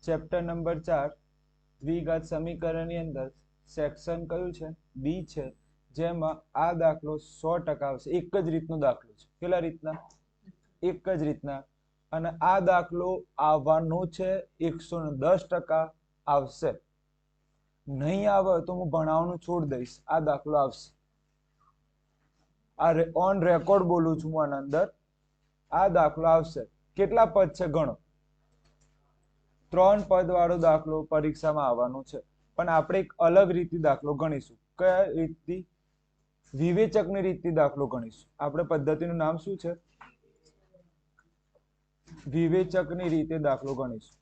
Chapter number 4 દ્વિઘાત સમીકરણની અંદર section કયું છે? બી છે, જેમાં આ દાખલો 100% આવશે. એક જ રીતનો દાખલો છે. કેટલા રીતના? એક જ રીતના. અને આ દાખલો આવવાનો છે 110% આવશે. નહીં આવે તો હું ભણાવવાનું છોડી દઈશ. આ દાખલો આવશે. આ ઓન રેકોર્ડ બોલું છું હું આના અંદર. આ દાખલો આવશે. કેટલા પદ છે ગણો? 3 પદ વાળો દાખલો પરીક્ષામાં આવવાનો છે. પણ આપણે એક અલગ રીતથી દાખલો ગણીશું. કયા રીતથી? વિવેચકની રીતથી દાખલો ગણીશું. આપણે પદ્ધતિનું નામ શું છે? વિવેચકની રીતે દાખલો ગણીશું.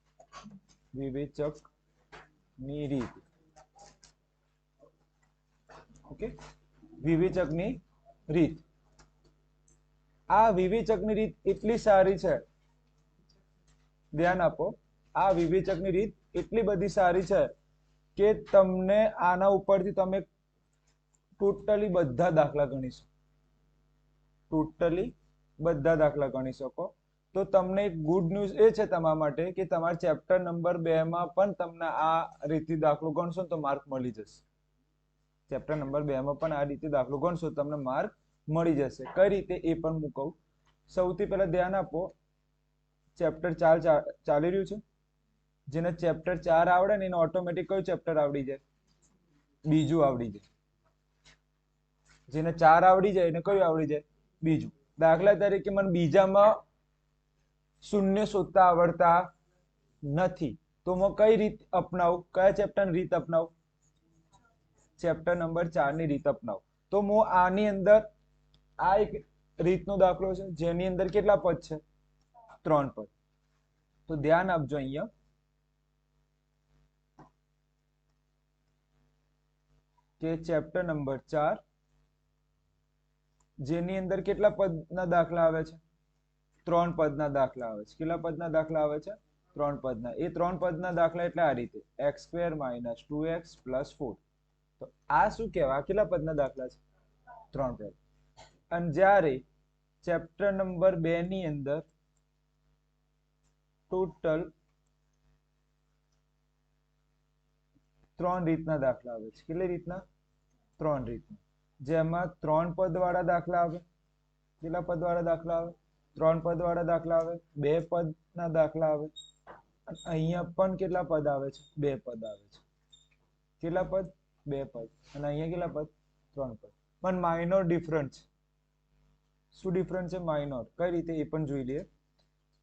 વિવેચકની રીત. ઓકે, વિવેચકની રીત. આ વિવેચકની રીત એટલી સારી છે, ધ્યાન આપો. આ વિવેચકની રીત એટલી બધી સારી છે કે તમને આના ઉપરથી તમે ટોટલી બધા દાખલા ગણી શકો. ટોટલી બધા દાખલા ગણી શકો. તો તમને એક ગુડ ન્યૂઝ એ છે તમારા માટે કે તમારા ચેપ્ટર નંબર 2 માં પણ તમને આ રીતથી દાખલો ગણશો તો માર્ક મળી જશે. ચેપ્ટર નંબર 2 માં પણ આ રીતે દાખલો ગણશો તમને માર્ક મળી જશે. કઈ રીતે એ પણ હું કહું. સૌથી પહેલા ધ્યાન આપો, ચેપ્ટર 4 ચાલી રહ્યું છે. જેને ચેપ્ટર 4 આવડે ને એને ઓટોમેટિક કયું ચેપ્ટર આવડી જાય? બીજું આવડી જાય. જેને 4 આવડી જાય એને કયું આવડી જાય? બીજું. દાખલા તરીકે મને બીજામાં શૂન્ય શોધતા આવડતા નથી, તો હું કઈ રીત અપનાવું? કયા ચેપ્ટરની રીત અપનાવું? ચેપ્ટર નંબર 4 ની રીત અપનાવું. તો હું આની અંદર આ એક રીતનો દાખલો છે જેની અંદર કેટલા પદ છે? 3 પદ. તો ધ્યાન આપજો અહીંયા. કે ચેપ્ટર નંબર 4 જેની અંદર કેટલા પદના દાખલા આવે છે? 3 પદના દાખલા આવે છે. કેટલા પદના દાખલા આવે છે? 3 પદના. એ 3 પદના દાખલા એટલે આ રીતે x² - 2x + 4. તો આ શું કહેવાય? કેટલા પદના દાખલા છે? 3 પદ. અને જ્યારે ચેપ્ટર નંબર 2 ની અંદર ટોટલ 3 રીતના દાખલા આવે છે. કેટલી રીતના? 3 રીતના. જેમાં 3 પદ વાળા દાખલા આવે. કેટલા પદ વાળા દાખલા આવે? 3 પદ વાળા દાખલા આવે. 2 પદના દાખલા આવે. અહીંયા પણ કેટલા પદ આવે છે? 2 પદ આવે છે. કેટલા પદ? 2 પદ. અને અહીંયા કેટલા પદ? 3 પદ. પણ માઇનોર ડિફરન્સ. શું ડિફરન્સ છે? માઇનોર. કઈ રીતે એ પણ જોઈ લઈએ.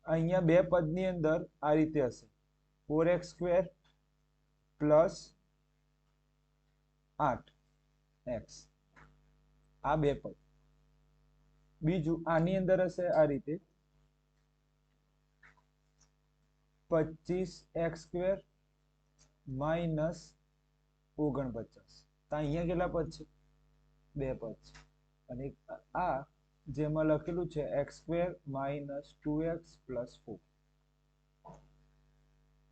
અહીંયા 2 પદની અંદર આ રીતે હશે 4x² + 8x. આ 2 પદ. બીજું આની અંદર હશે આ રીતે 25x² - 49. તો અહીંયા કેટલા પદ છે? 2 પદ છે. અને આ જેમાં લખેલું છે x² - 2x + 4.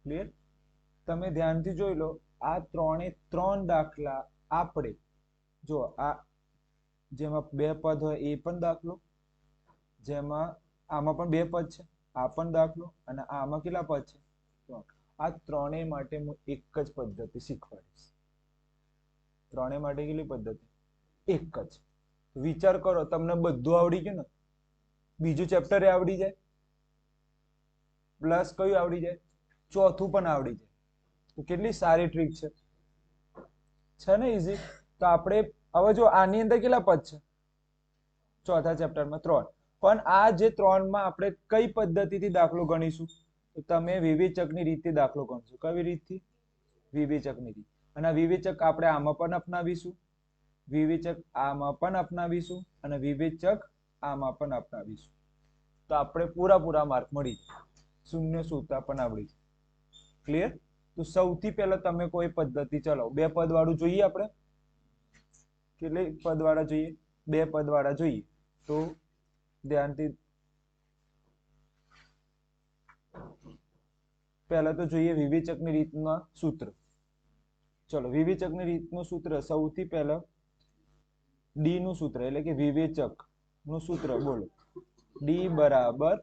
ક્લિયર? તમે ધ્યાનથી જોઈ લો. આ 3 દાખલા આપણે જો આ જેમાં 2 પદ હોય એ પણ દાખલો, જેમાં આમાં પણ 2 પદ છે, આ પણ દાખલો, અને આમાં કેટલા પદ છે? 3. આ ત્રણેય માટે હું એક જ પદ્ધતિ શીખવાડીશ. ત્રણેય માટે કેટલી પદ્ધતિ? એક જ. વિચાર કરો, તમને બધું આવડી ગયું ને? બીજું ચેપ્ટર આવડી જાય, પ્લસ કયું આવડી જાય? ચોથું પણ આવડી જાય. તો કેટલી સારી ટ્રીક છે ને? ઈઝી. તો આપણે હવે જો આની અંદર કેટલા પદ છે? ચોથા ચેપ્ટરમાં 3. પણ આ જે 3 માં આપણે કઈ પદ્ધતિથી દાખલો ગણીશું? તો તમે વિવેચકની રીતે દાખલો ગણશો. કઈ રીતથી? વિવેચકની રીત. અને વિવેચક આપણે આમાં પણ અપનાવીશું, વિવેચક આમાં પણ અપનાવીશું, અને વિવેચક આમાં પણ અપનાવીશું. તો આપણે પૂરા માર્ક મળી જાય. શૂન્ય શોધતા પણ આવડી જાય. ક્લિયર? તો સૌથી પહેલા તમે કોઈ પદ્ધતિ ચલાવો. 2 પદ વાળું જોઈએ આપણે. કેટલી પદ વાળા જોઈએ? 2 પદ વાળા જોઈએ. તો ધ્યાનથી પહેલા તો જોઈએ વિવેચકની રીતના સૂત્ર. ચલો, વિવેચકની રીતનું સૂત્ર સૌથી પહેલા ડી નું સૂત્ર, એટલે કે વિવેચક નું સૂત્ર બોલો. ડી બરાબર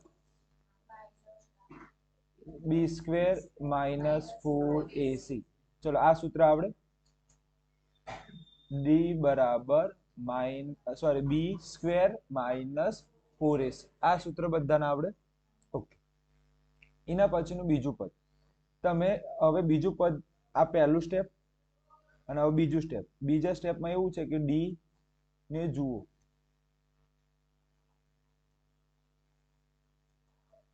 બી સ્ક્વેર માઇનસ 4ac. ચલો આ સૂત્ર આવડે. ડી બરાબર બી સ્ક્વેર માઇનસ 4ac. આ સૂત્ર બધાને આવડે. ઓકે. એના પછીનું બીજું પદ. તમે હવે બીજું પદ, આ પહેલું સ્ટેપ અને હવે બીજું સ્ટેપ. બીજા સ્ટેપમાં એવું છે કે ડી ને જુઓ.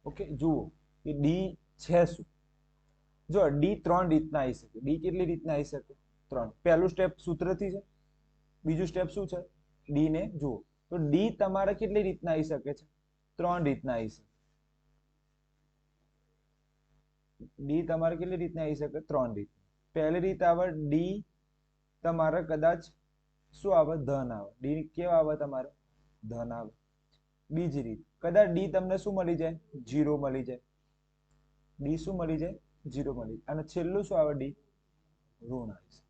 ઓકે, જુઓ કે ડી છે શું. જો ડી ત્રણ રીતના આવી શકે. ડી કેટલી રીતના આવી શકે? ત્રણ. પહેલું સ્ટેપ સૂત્રથી છે. બીજું સ્ટેપ શું છે? ડી ને જુઓ. તો ડી તમારે કેટલી રીતના આવી શકે છે? ત્રણ રીતના આવી શકે. ડી તમારે કેટલી રીતના આવી શકે? ત્રણ રીત. પહેલી રીત આવે ડી તમારે કદાચ શું આવે? ધન આવે. ડી કેવા આવે તમારે? ધન આવે. બીજી રીત, કદાચ ડી તમને શું મળી જાય? જીરો મળી જાય. ડી શું મળી જાય? જીરો મળી જાય. અને છેલ્લું શું આવે? ડી ઋણ આવી શકે.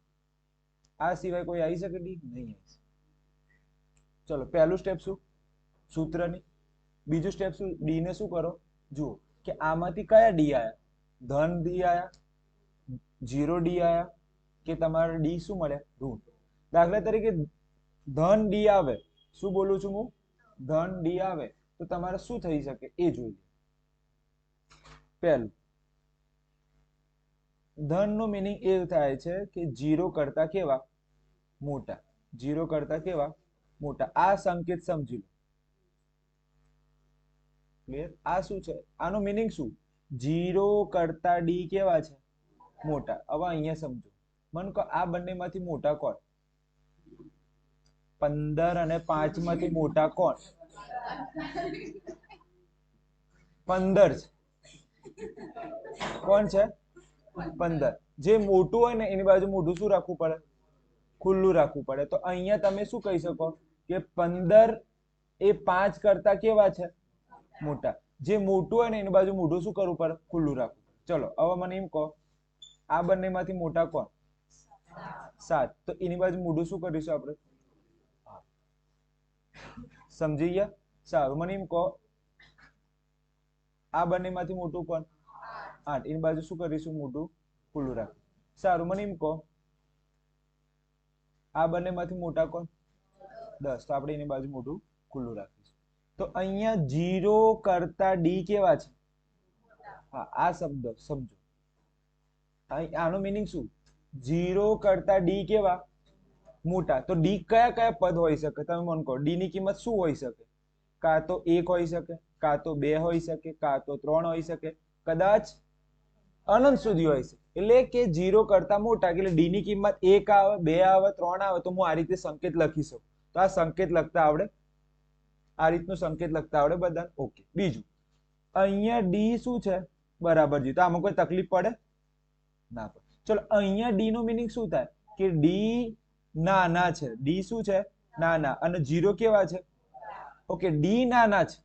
આ સિવાય કોઈ આવી શકે? ડી નહીં આવી શકે. ચલો પહેલું સ્ટેપ શું? સૂત્રની. બીજું સ્ટેપ શું? ડી ને શું કરો? જુઓ કે આમાંથી કયા ડી આયા? ધન ડી આયા, જીરો ડી આયા, કે તમારે ડી શું મળે? ઋણ. દાખલા તરીકે ધન ડી આવે. શું બોલું છું હું? ધન ડી આવે તો તમારે શું થઈ શકે એ જોઈએ. પહેલું, ધન નું મીનિંગ એ થાય છે કે જીરો કરતા કેવા? મોટા. જીરો કરતા કેવા? મોટા. આ સંકેત સમજી લો. ક્લિયર? આ શું છે? આનું મીનિંગ શું? જીરો કરતા ડી કેવા છે? મોટા. હવે અહીંયા સમજો. મને કહો આ બંનેમાંથી મોટા કોણ? 15 અને 5 માંથી મોટા કોણ? 15 છે. કોણ છે? 15. જે મોટું હોય ને એની બાજુ મોઢું શું રાખવું પડે? ખુલ્લું રાખવું પડે. તો અહીંયા તમે શું કહી શકો કે 15 એ 5 કરતા કેવા છે? મોટા. જે મોટું હોય ને એની બાજુ મોઢું શું કરવું પડે? ખુલ્લું રાખવું. ચલો હવે મને એમ કહો, આ બંનેમાંથી મોટા કોણ? 7. તો એની બાજુ મોઢું શું કરીશું આપણે? સમજી ગયા? સારું. મને એમ કહો, આ બંનેમાંથી મોટું કોણ? 8. એની બાજુ શું કરીશું? મોઢું ખુલ્લું રાખવું. સારું. મને એમ કહો, આ બંનેમાંથી મોટા કોણ? 10. તો આપણે એની બાજુ મોઢું ખુલ્લું રાખીશું. તો અહીંયા જીરો કરતા ડી કેવા છે? હા, આ શબ્દ સમજો. આનો મીનિંગ શું? જીરો કરતા ડી કેવા? મોટા. તો ડી કયા કયા પદ હોઈ શકે? તમે મને કહો. ડી ની કિંમત શું હોઈ શકે? કાં તો 1 હોઈ શકે, કાં તો 2 હોઈ શકે, કાં તો 3 હોઈ શકે, કદાચ અનંત સુધી હોય છે. એટલે કે જીરો કરતા મોટા. એટલે ડી ની કિંમત 1 આવે, 2 આવે, 3 આવે. તો હું આ રીતે સંકેત લખી શકું. તો આ સંકેત લખતા આવડે? આ રીતનું સંકેત લખતા આવડે બધા? ઓકે. બીજું, અહીંયા ડી શું છે? બરાબર જી. તો આમાં કોઈ તકલીફ પડે? ના પડે. ચલો અહીંયા ડી નું મીનિંગ શું થાય? કે ડી નાના છે. ડી શું છે? નાના. અને જીરો કેવા છે? ઓકે, ડી નાના છે.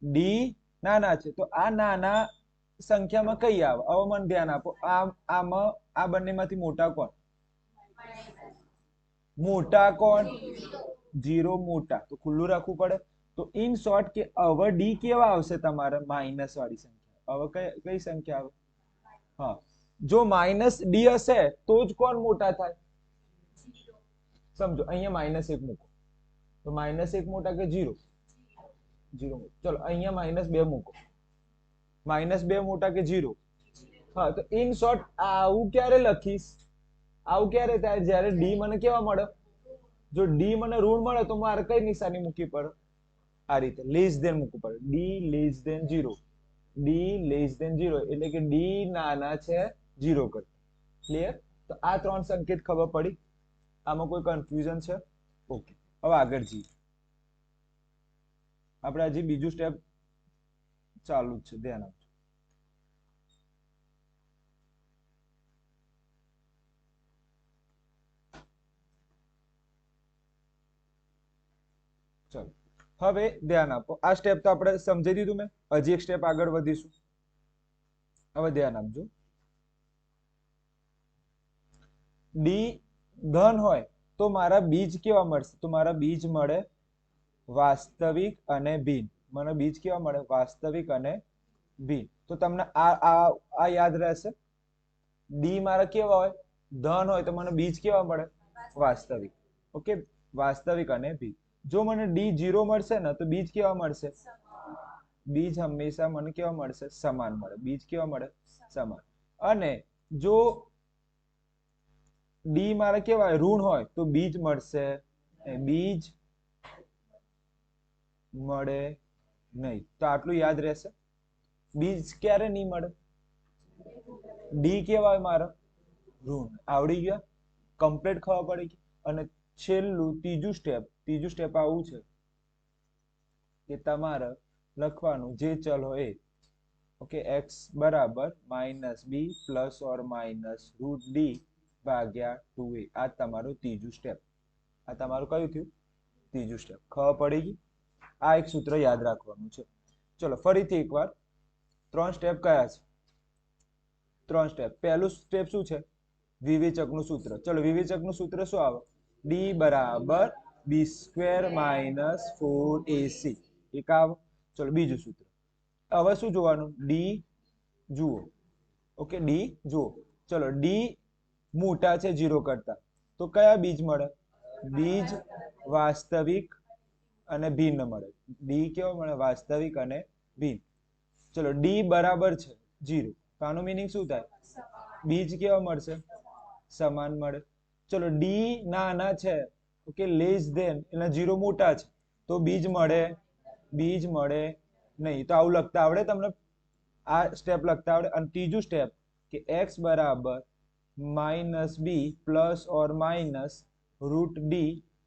ડી નાના છે. તો આ નાના સંખ્યામાં કઈ આવે? હવે મને ધ્યાન આપો. આમાં આ બંનેમાંથી મોટા કોણ? મોટા કોણ? જીરો મોટા. તો ખુલ્લું રાખવું પડે. તો ઇન શોર્ટ કે હવે ડી કેવા આવશે તમારે? માઇનસ વાળી સંખ્યા. હવે કઈ સંખ્યા આવે? હા, જો માઇનસ ડી હશે તો જ કોણ મોટા થાય? સમજો અહીંયા -1 મૂકો તો -1 મોટા કે જીરો? જીરો. ચલો અહીંયા -2 મૂકો. -2 મોટા કે જીરો? હા, તો ઇન શોર્ટ આવું ક્યારે લખીશ? આવું ક્યારે થાય? જ્યારે ડી મને કેવા મળે? જો ડી મને ઋણ મળે તો મારે કઈ નિશાની મૂકવી પડે? આ રીતે લેસ ધેન મૂકવું પડે. D less than 0. D less than 0 એટલે કે ડી નાના છે જીરો કરતા. ક્લિયર? તો આ ત્રણ સંકેત ખબર પડી? આમાં કોઈ કન્ફ્યુઝન છે? ઓકે. હવે આગળ જઈએ. આપણે હજી બીજું સ્ટેપ ચાલુ જ છે, ધ્યાન આપજો. ચલો હવે ધ્યાન આપો. આ સ્ટેપ તો આપણે સમજી દીધું મેં. હજી એક સ્ટેપ આગળ વધીશું. હવે ધ્યાન આપજો. ડી ધન હોય તો મારા બીજ કેવા મળશે? તો મારા બીજ મળે વાસ્તવિક અને ભિન્ન. મને બીજ કેવા મળે? વાસ્તવિક અને ભિન્ન. તો તમને આ યાદ રહેશે. ડી મારા કેવા હોય? ધન હોય તો મને બીજ કેવા મળે? વાસ્તવિક. ઓકે, વાસ્તવિક અને ભિન્ન. જો મને ડી 0 મળશે ને તો બીજ કેવા મળશે? બીજ હંમેશા મને કેવા મળશે? સમાન મળે. બીજ કેવા મળે? સમાન. અને જો ડી મારે કેવા ઋણ હોય તો બીજ મળશે? બીજ મળે નહીં. તો આટલું યાદ રહેશે. બીજ ક્યારે નહીં મળે? ડી કેવાય મારા ઋણ. આવડી ગયા? કમ્પ્લીટ ખબર પડી ગઈ. અને છેલ્લું ત્રીજું સ્ટેપ આવું છે કે તમારે લખવાનું જે ચલ હોય એ. ઓકે, x બરાબર -b plus or minus √d ભાગ્યા 2a. આ તમારું ત્રીજું સ્ટેપ. આ તમારું કયું થયું? ત્રીજું સ્ટેપ. ખબર પડી ગઈ? આ એક સૂત્ર યાદ રાખવાનું છે. ચલો ફરીથી એકવાર. 3 સ્ટેપ કયા છે? 3 સ્ટેપ. પહેલું સ્ટેપ શું છે? વિવેચકનું સૂત્ર. ચલો વિવેચકનું સૂત્ર શું આવે? d બરાબર b² માઇનસ 4ac. એક આવે. ચલો બીજું સૂત્ર. હવે શું જોવાનું? ડી જુઓ. ઓકે, ડી જુઓ. ચલો ડી મોટા છે 0 કરતા, તો કયા બીજ મળે? બીજ વાસ્તવિક અને ભિન્ન મળે. ડી કેવો મળે? વાસ્તવિક અને ભિન્ન. ચલો ડી બરાબર છે 0, તો આનું મીનિંગ શું થાય? બીજ કેવા મળશે? સમાન મળે. ચલો ડી નાના છે, ઓકે, લેસ ધેન, એના 0 મોટા છે, તો બીજ મળે? બીજ મળે નહીં. તો આવું લખતા આવડે તમને? આ સ્ટેપ લખતા આવડે? અને ત્રીજું સ્ટેપ કે x બરાબર -b plus or minus √d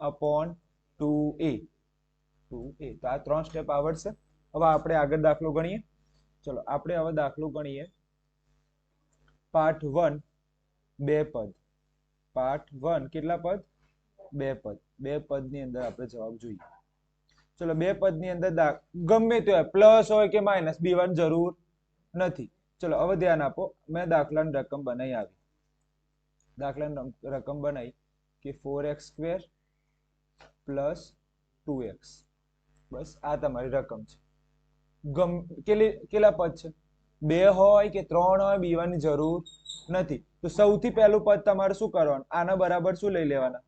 upon 2a. તો આ 3 સ્ટેપ આવડશે. હવે આપણે આગળ દાખલો ગણીએ. ચલો આપણે હવે દાખલો ગણીએ. પાર્ટ 1 2 પદ. પાર્ટ 1 કેટલા પદ? 2 પદ. 2 પદની અંદર આપણે જવાબ જોઈએ. ચલો 2 પદની અંદર ગમે તે હોય, પ્લસ હોય કે માઇનસ, બીવાની જરૂર નથી. ચલો હવે ધ્યાન આપો. મેં દાખલાની રકમ બનાવી આવી. દાખલાની રકમ બનાવી કે 4x² પ્લસ 2x. બસ આ તમારી રકમ છે. કેટલા પદ છે? 2 હોય કે 3 હોય, બીવાની જરૂર નથી. તો સૌથી પહેલું પદ તમારે શું કરવાનું? આના બરાબર શું લઈ લેવાના?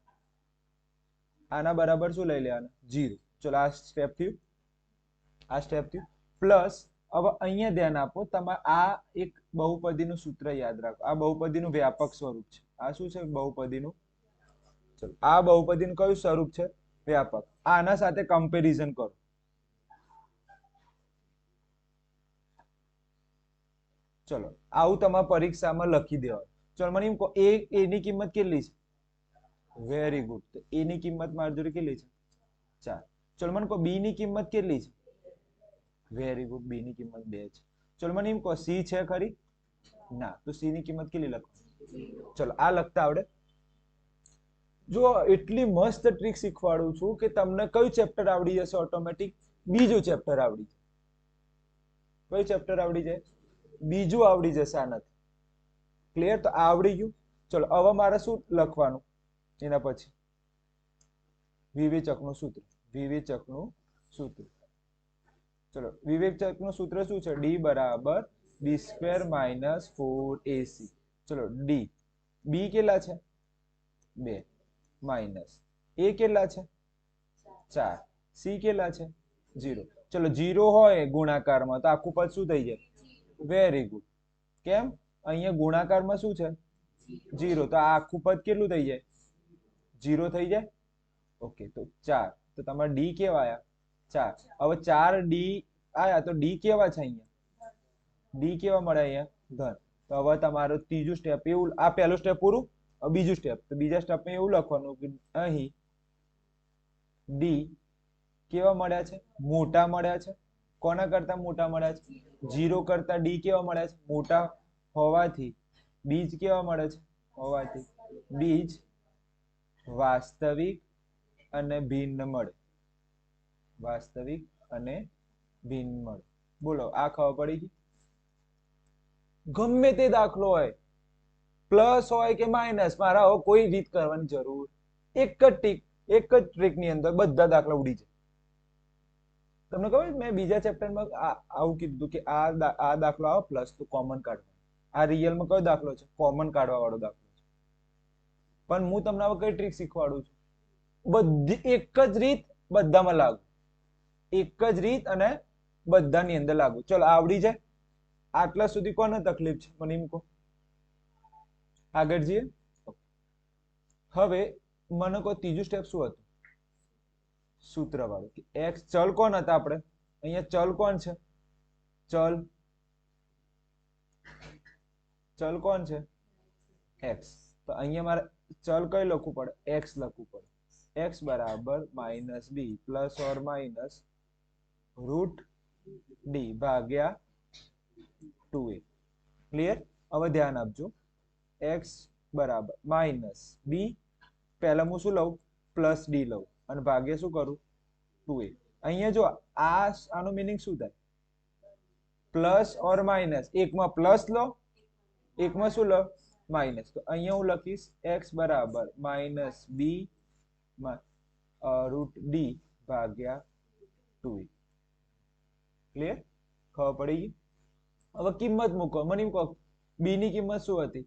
આના બરાબર શું લઈ લેવાના? 0. ચલો આ સ્ટેપ થયું. આ સ્ટેપ થયું. પ્લસ હવે અહીંયા ધ્યાન આપો. તમારે આ એક બહુપદીનું સૂત્ર યાદ રાખો. આ બહુપદીનું વ્યાપક સ્વરૂપ છે. આ શું છે? બહુપદીનું. ચલો આ બહુપદીનું કયું સ્વરૂપ છે? વ્યાપક. આના સાથે કમ્પેરિઝન કરો. ચલો આવું તમારે પરીક્ષામાં લખી દેવાનું. ચલો મને એમ કહો, એની કિંમત કેટલી છે? Very good. તો એ ની કિંમત મારી જોડે કેટલી છે? 4. ચલો મને કહો બી ની કિંમત કેટલી છે? Very good. બી ની કિંમત 2 છે. ચલો મને એમ કહો સી છે ખરી? ના. તો સી ની કિંમત કેટલી લખો? ચલો આ લખતા આવડે? જો એટલી મસ્ત ટ્રીક શીખવાડું છું કે તમને કયું ચેપ્ટર આવડી જશે ઓટોમેટિક? બીજું ચેપ્ટર આવડી જાય. કયું ચેપ્ટર આવડી જાય? બીજું આવડી જશે આનાથી. ક્લિયર? તો આવડી ગયું. ચલો હવે મારે શું લખવાનું? એના પછી વિવેચકનું સૂત્ર. વિવેચકનું સૂત્ર. ચલો વિવેચકનું સૂત્ર શું છે? ડી બરાબર b² માઇનસ 4ac. ચલો ડી. બી કેટલા છે? 2 માઇનસ એ કેટલા છે? 4. સી કેટલા છે? 0. ચલો 0 હોય ગુણાકારમાં તો આખું પદ શું થઈ જાય? Very good. કેમ? અહીંયા ગુણાકારમાં શું છે? 0. તો આ આખું પદ કેટલું થઈ જાય? 0 થઈ જાય. ઓકે, તો 4. તો તમારે ડી કેવા આયા? 4. હવે 4 ડી આયા તો ડી કેવા છે અહીંયા? ડી કેવા મળે અહીંયા? ધન. તો હવે તમારું ત્રીજું સ્ટેપ એવું. આ પહેલું સ્ટેપ પૂરું. હવે બીજું સ્ટેપ. તો બીજા સ્ટેપમાં એવું લખવાનું કે અહીં ડી કેવા મળ્યા છે? મોટા મળ્યા છે. કોના કરતા મોટા મળ્યા છે? 0 કરતા ડી કેવા મળ્યા છે? મોટા હોવાથી બીજ કેવા મળે છે? હોવાથી બીજ વાસ્તવિક અને ભિન્ન મળે. વાસ્તવિક અને ભિન્ન મળે. બોલો આ ખબર પડી ગઈ? ગમે તે દાખલો હોય, પ્લસ હોય કે માઇનસ, મારા હવે કોઈ રીત કરવાની જરૂર. એક જ ટ્રીક ની અંદર બધા દાખલા ઉડી જાય. તમને ખબર મેં બીજા ચેપ્ટરમાં આવું કીધું કે આ દાખલો આવે પ્લસ તો કોમન કાઢવા. આ રિયલમાં કયો દાખલો છે? કોમન કાઢવા વાળો દાખલો છે. પણ હું તમને હવે કઈ ટ્રીક શીખવાડું છું? બધી એક જ રીત બધામાં લાગુ, એક જ રીત અને બધાની અંદર લાગુ. ચલો આવડી જાય. આટલા સુધી કોને તકલીફ છે મને એમ કહો. આગળ જઈએ. હવે મને કહો ત્રીજું સ્ટેપ શું હતું? સૂત્ર વાળું. એક્સ ચલ કોણ હતા આપણે? અહીંયા ચલ કોણ છે? ચલ કોણ છે? એક્સ. તો અહીંયા મારે ચલ કઈ લખવું પડે? એક્સ લખવું પડે. એક્સ બરાબર minus B plus or minus root D ભાગ્યા 2a. ક્લિયર? હવે ધ્યાન આપજો. એક્સ બરાબર માઇનસ બી, પહેલા હું શું લઉં? પ્લસ ડી લઉં અને ભાગ્ય શું કરું? 2a. અહીંયા જો આનો મિનિંગ શું થાય? પ્લસ ઓર માઇનસ, એકમાં પ્લસ લો, એકમાં શું લો? માઇનસ. તો અહીંયા હું લખીશ એક્સ બરાબર માઇનસ બી રૂટ ડી ભાગ્યા 2a. ક્લિયર? ખબર પડી ગઈ? હવે કિંમત મૂકો. મને એમ કહો બી ની કિંમત શું હતી?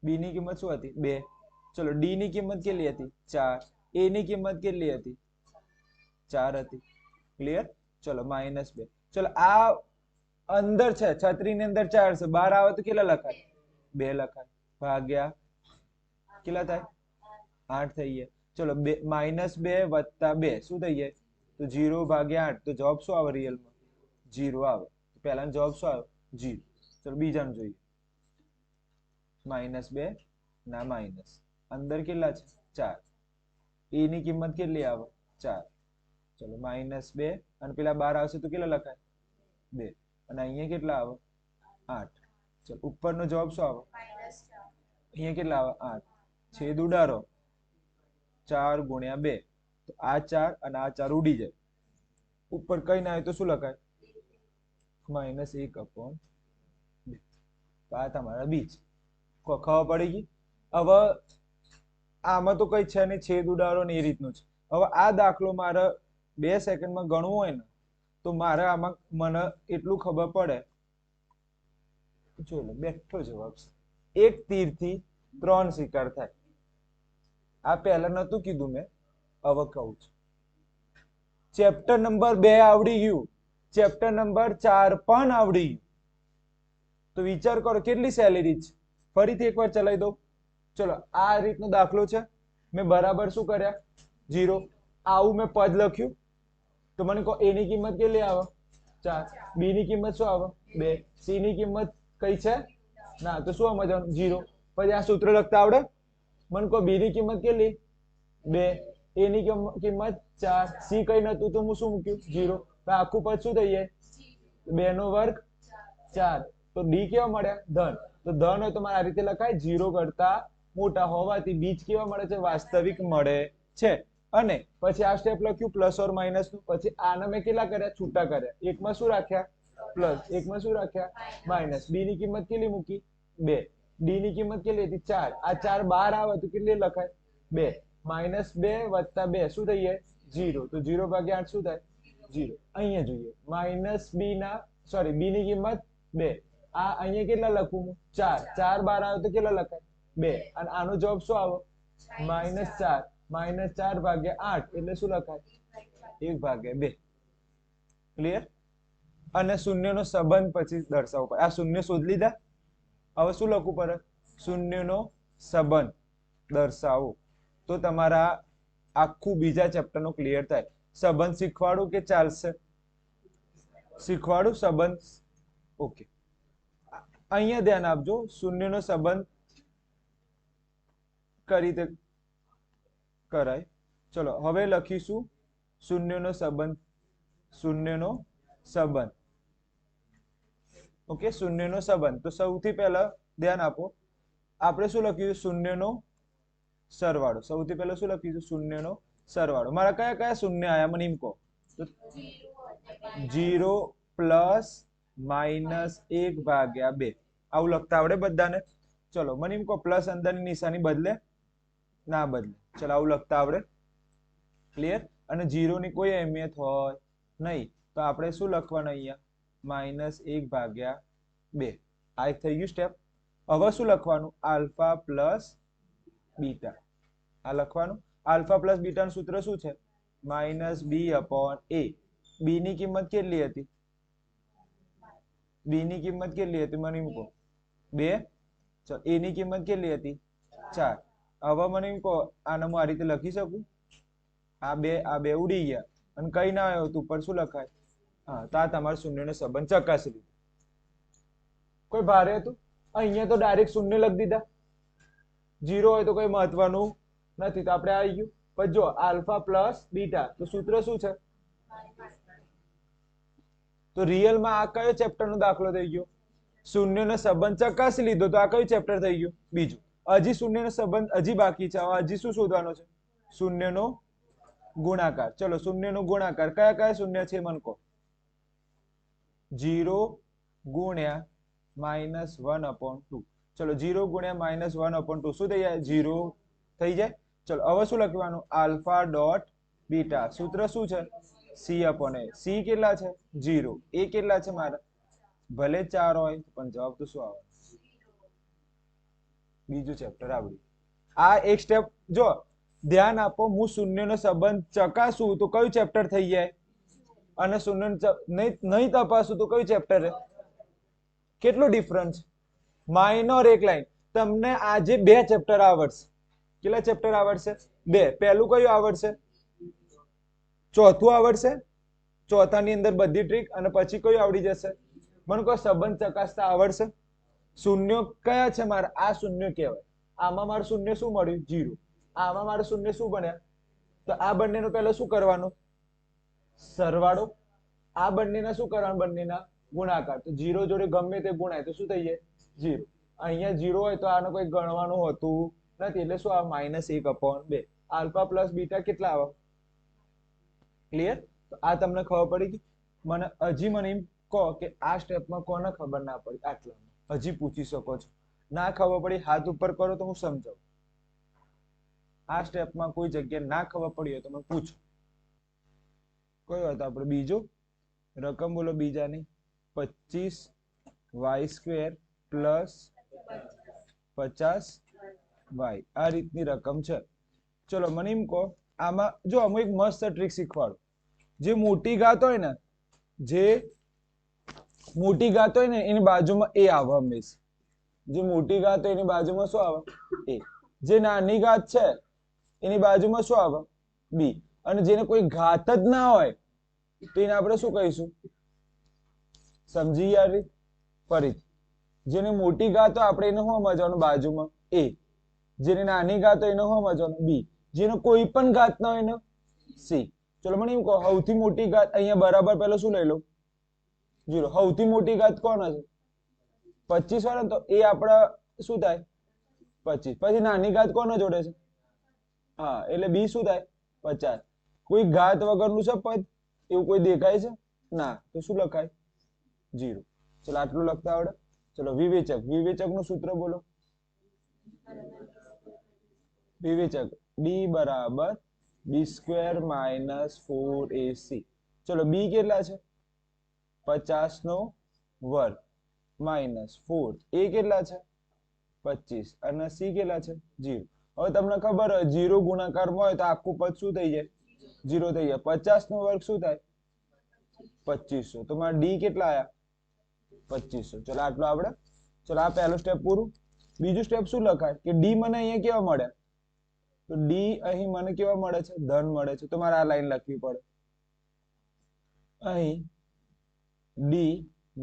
બી ની કિંમત શું હતી? 2. ચલો ડી ની કિંમત કેટલી હતી? 4. એ ની કિંમત કેટલી હતી? 4 હતી. ક્લિયર? ચલો -2. ચલો આ અંદર છે, છત્રી ની અંદર 4 છે, બહાર આવે તો કેટલા લખાય? 2 લખાય ભાગ્યા કેટલા થાય? 8 થઈ ગયા. ચલો -2 વત્તા 2 શું થઈ જાય? તો 0 ભાગ્યા 8. તો જવાબ શું આવે? રિયલમાં 0 આવે. પહેલાનો જવાબ શું આવ્યો? 0. ચલો બીજાનું જોઈએ. -2 ના માઇનસ, અંદર કેટલા છે? 4. એ ની કિંમત કેટલી આવે? 4. ચલો -2 અને પેલા 12 આવશે તો કેટલા લખાય? 2. અને અહીંયા કેટલા આવે? 8. ચલો ઉપરનો જવાબ શું આવે? અહીંયા કેટલા આવે? 8. છેદ ઉડાડો, 4 ગુણ્યા 2. તો આ 4 અને આ 4 ઉડી જાય. ઉપર કઈ ના આવે તો શું લખાય? -1/2. તો આ તમારા બીજ. ખબર પડી ગઈ? હવે આમાં તો કઈ છે નહીં, છેદ ઉડાડો ને એ રીતનું છે. હવે આ દાખલો મારે 2 સેકન્ડમાં ગણવું હોય ને તો મારે આમાં મને એટલું ખબર પડે. જો બેઠો જવાબ છે. એક તીરથી 3 શિકાર થાય. આ પહેલા નતું કીધું મેં, હવે કહું છું. ચેપ્ટર નંબર 2 આવડી ગયું, ચેપ્ટર નંબર 4 પણ આવડી ગયું. તો વિચાર કરો કેટલી સહેલી રીત છે. ફરીથી એકવાર ચલાવી દઉં. ચલો આ રીતનો દાખલો છે. મેં બરાબર શું કર્યા? 0. આવું મેં પદ લખ્યું. તો મને કહો એ ની કિંમત કેટલી આવે? 4. બી ની કિંમત શું આવે? 2. સી ની કિંમત કઈ છે? ના. તો શું સમજવાનું? 0. પછી આ સૂત્ર લખતા આવડે? મને કહો બી ની કિંમત કેટલી? 2. એ ની કિંમત 4. સી કઈ નતું તો હું શું મૂક્યું? 0. તો આખું પદ શું થઈ જાય? 2 નો વર્ગ 4. તો ડી કેવા મળ્યા? ધન. તો ધન હોય તો મારે આ રીતે લખાય, 0 કરતા મોટા હોવાથી બીજ કેવા મળે છે? વાસ્તવિક મળે છે. અને પછી આ સ્ટેપ લખ્યું પ્લસ ઓર માઇનસ નું. પછી આને મેં કેટલા કર્યા? છૂટા કર્યા. એકમાં શું રાખ્યા? પ્લસ. એકમાં શું રાખ્યા? માઇનસ. બી ની કિંમત કેટલી મૂકી? 2. ડી ની કિંમત કેટલી હતી? 4. આ 4 બહાર આવે તો કેટલી લખાય? 2. -2 વત્તા 2 શું થઈ જાય? 0. તો 0 ભાગ્યા 8 શું થાય? 0. અહીંયા જોઈએ બી ની કિંમત 2. આ અહીંયા કેટલા લખું? 4. 4 બહાર આવે તો કેટલા લખાય? 2. અને આનો જવાબ શું આવે? -4. -4 ભાગ્યા 8 એટલે શું લખાય? 1/2. ક્લિયર? અને શૂન્યનો સંબંધ પછી દર્શાવવો પડે. આ શૂન્ય શોધી લીધા. હવે શું લખવું પડે? શૂન્યનો સંબંધ દર્શાવો. તો તમારા આખું બીજા ચેપ્ટરનો ક્લિયર થાય. સંબંધ શીખવાડું કે ચાલશે? શીખવાડું સંબંધ? ઓકે. અહીંયા ધ્યાન આપજો. શૂન્યનો સંબંધ કઈ રીતે કરાય? ચલો હવે લખીશું શૂન્યનો સંબંધ. શૂન્યનો સંબંધ. ઓકે, શૂન્યનો સંબંધ. તો સૌથી પહેલા ધ્યાન આપો, આપણે શું લખ્યું? શૂન્યનો સરવાળો. સૌથી પહેલા શું લખીશું? શૂન્યનો સરવાળો. મારા કયા કયા શૂન્ય આયા મને એમ કહો. તો 0 પ્લસ -1/2. આવું લખતા આવડે બધાને? ચલો મને એમ કહો પ્લસ અંદરની નિશાની બદલે? ના બદલે. ચલો આવું લખતા આવડે? ક્લિયર? અને 0 ની કોઈ અહેમિયત હોય નહીં, તો આપણે શું લખવાનું અહીંયા? -1/2. આ એક થઈ ગયું સ્ટેપ. હવે શું લખવાનું? Alpha plus beta. આ લખવાનું. આલ્ફા પ્લસ બીટાનું સૂત્ર શું છે? -b/a. બી ની કિંમત કેટલી હતી? બી ની કિંમત કેટલી હતી મને મૂકો? 2. ચલો, એ ની કિંમત કેટલી હતી? 4. હવે મને એમ કહો, આને હું આ રીતે લખી શકું? આ બે ઉડી ગયા અને કઈ ના આવ્યો તો ઉપર શું લખાય? હા, તો આ તમારો શૂન્યનો સંબંધ ચકાસી લીધો. કોઈ ભારે હતું? અહીંયા તો ડાયરેક્ટ શૂન્ય લખી દીધા. 0 હોય તો કોઈ મહત્વનું નથી, તો આપણે આવી ગયું. પણ જો આલ્ફા પ્લસ બીટા, તો સૂત્ર શું છે? તો રિયલમાં આ કયો ચેપ્ટરનો દાખલો થઈ ગયો? શૂન્યનો સંબંધ ચકાસી લીધો, તો આ કયું ચેપ્ટર થઈ ગયું? બીજું. હજી શૂન્યનો સંબંધ હજી બાકી છે. હજી શું શોધવાનો છે? શૂન્યનો ગુણાકાર. ચલો, શૂન્યનો ગુણાકાર. કયા કયા શૂન્ય છે મને કહો? 0 ગુણ્યા -1/2. ચલો, 0 ગુણ્યા -1/2 શું થઈ જાય? 0 થઈ જાય. ચલો, હવે શું લખવાનું? Alpha dot beta. સૂત્ર શું છે? c/a. c કેટલા છે? 0. એ કેટલા છે મારા? ભલે 4 હોય પણ જવાબ તો શું આવે? બીજું ચેપ્ટર આવડ્યું. આ એક સ્ટેપ જો ધ્યાન આપો. હું શૂન્યનો સંબંધ ચકાસું તો કયું ચેપ્ટર થઈ જાય? અને શૂન્ય નહીં તપાસું તો કયું ચેપ્ટર? કેટલો ડિફરન્સ? માઇનોર એક લાઈન. તમને આજે 2 ચેપ્ટર આવડશે. કેટલા ચેપ્ટર આવડશે? 2. પહેલું કયું આવડશે? ચોથું આવડશે. ચોથાની અંદર બધી ટ્રીક. અને પછી કયું આવડી જશે? મને કોઈ સંબંધ ચકાસતા આવડશે. શૂન્ય કયા છે મારા? આ શૂન્ય કહેવાય. આમાં મારું શૂન્ય શું મળ્યું? 0. આમાં મારું શૂન્ય શું બન્યા? તો આ બંનેનો પહેલા શું કરવાનું? સરવાળો. આ બંનેના શું કરવાનું? બંનેના ગુણાકાર. તો 0 જોડે ગમે તે ગુણાય તો શું થઈ જાય? 0. અહીંયા 0 હોય તો આને કોઈ ગણવાનું હોતું નથી, એટલે શું આવે? -1/2. આલ્ફા પ્લસ બીટા કેટલા આવે? ક્લિયર? તો આ તમને ખબર પડી ગઈ. મને એમ કહો કે આ સ્ટેપમાં કોને ખબર ના પડી? આટલા હજી પૂછી શકો છો. ના ખબર પડી હાથ ઉપર કરો તો હું સમજાવું. આ સ્ટેપમાં કોઈ જગ્યાએ ના ખબર પડી હોય તો મને પૂછો. કયો હતો આપણે બીજો? રકમ બોલો બીજાની. 25y² plus 50y. આ રીતની રકમ છે. ચલો, મને એમ કહો, આમાં જો અમે એક મસ્ત ટ્રીક શીખવાડું. જે મોટી ઘાત હોય ને, એની બાજુમાં a આવે હંમેશા. જે મોટી ઘાત હોય એની બાજુમાં શું આવે? a. જે નાની ઘાત છે એની બાજુમાં શું આવે? b. અને જેને કોઈ ઘાત જ ના હોય તો એને આપણે શું કહીશું? સમજી યાર? ફરીથી, જેને મોટી ઘાત હોય આપણે એને શું સમજવાનું? બાજુમાં a. જેને નાની ઘાત હોય એને શું સમજવાનું? b. જેને કોઈ પણ ઘાત ના હોય એને c. ચલો, મને એમ કહો, સૌથી મોટી ઘાત અહીંયા બરાબર પહેલો શું લઈ લો? 0. સૌથી મોટી ઘાત કોણ હશે? 25 વાળા. તો એ આપણા શું થાય? 25. પછી નાની ઘાત કોને જોડે છે? હા, એટલે b શું થાય? 50. કોઈ ઘાત વગરનું છે પદ? એવું કોઈ દેખાય છે? ના. તો શું લખાય? 0. ચલો, આટલું લખતા આવડે? ચલો, વિવેચક. વિવેચકનું સૂત્ર બોલો. વિવેચક d બરાબર b² - 4ac. ચલો, b કેટલા છે? 50 નો વર્ગ -4. a કેટલા છે? 25. અને c કેટલા છે? 0. હવે તમને ખબર હોય 0 ગુણાકારમાં હોય તો આખું પદ શું થઈ જાય? 0 થઈ જાય. 50 નો વર્ગ શું થાય? 2500. તો મારા d કેટલા આયા? 2500. ચલો, આટલું આપણે. ચલો, આ પહેલું સ્ટેપ પૂરું. બીજું સ્ટેપ શું લખાય? કે d મને અહીંયા કેવા મળે? તો d અહીં મને કેવા મળે છે? ધન મળે છે. તો મારે આ લાઈન લખવી પડે. અહીં d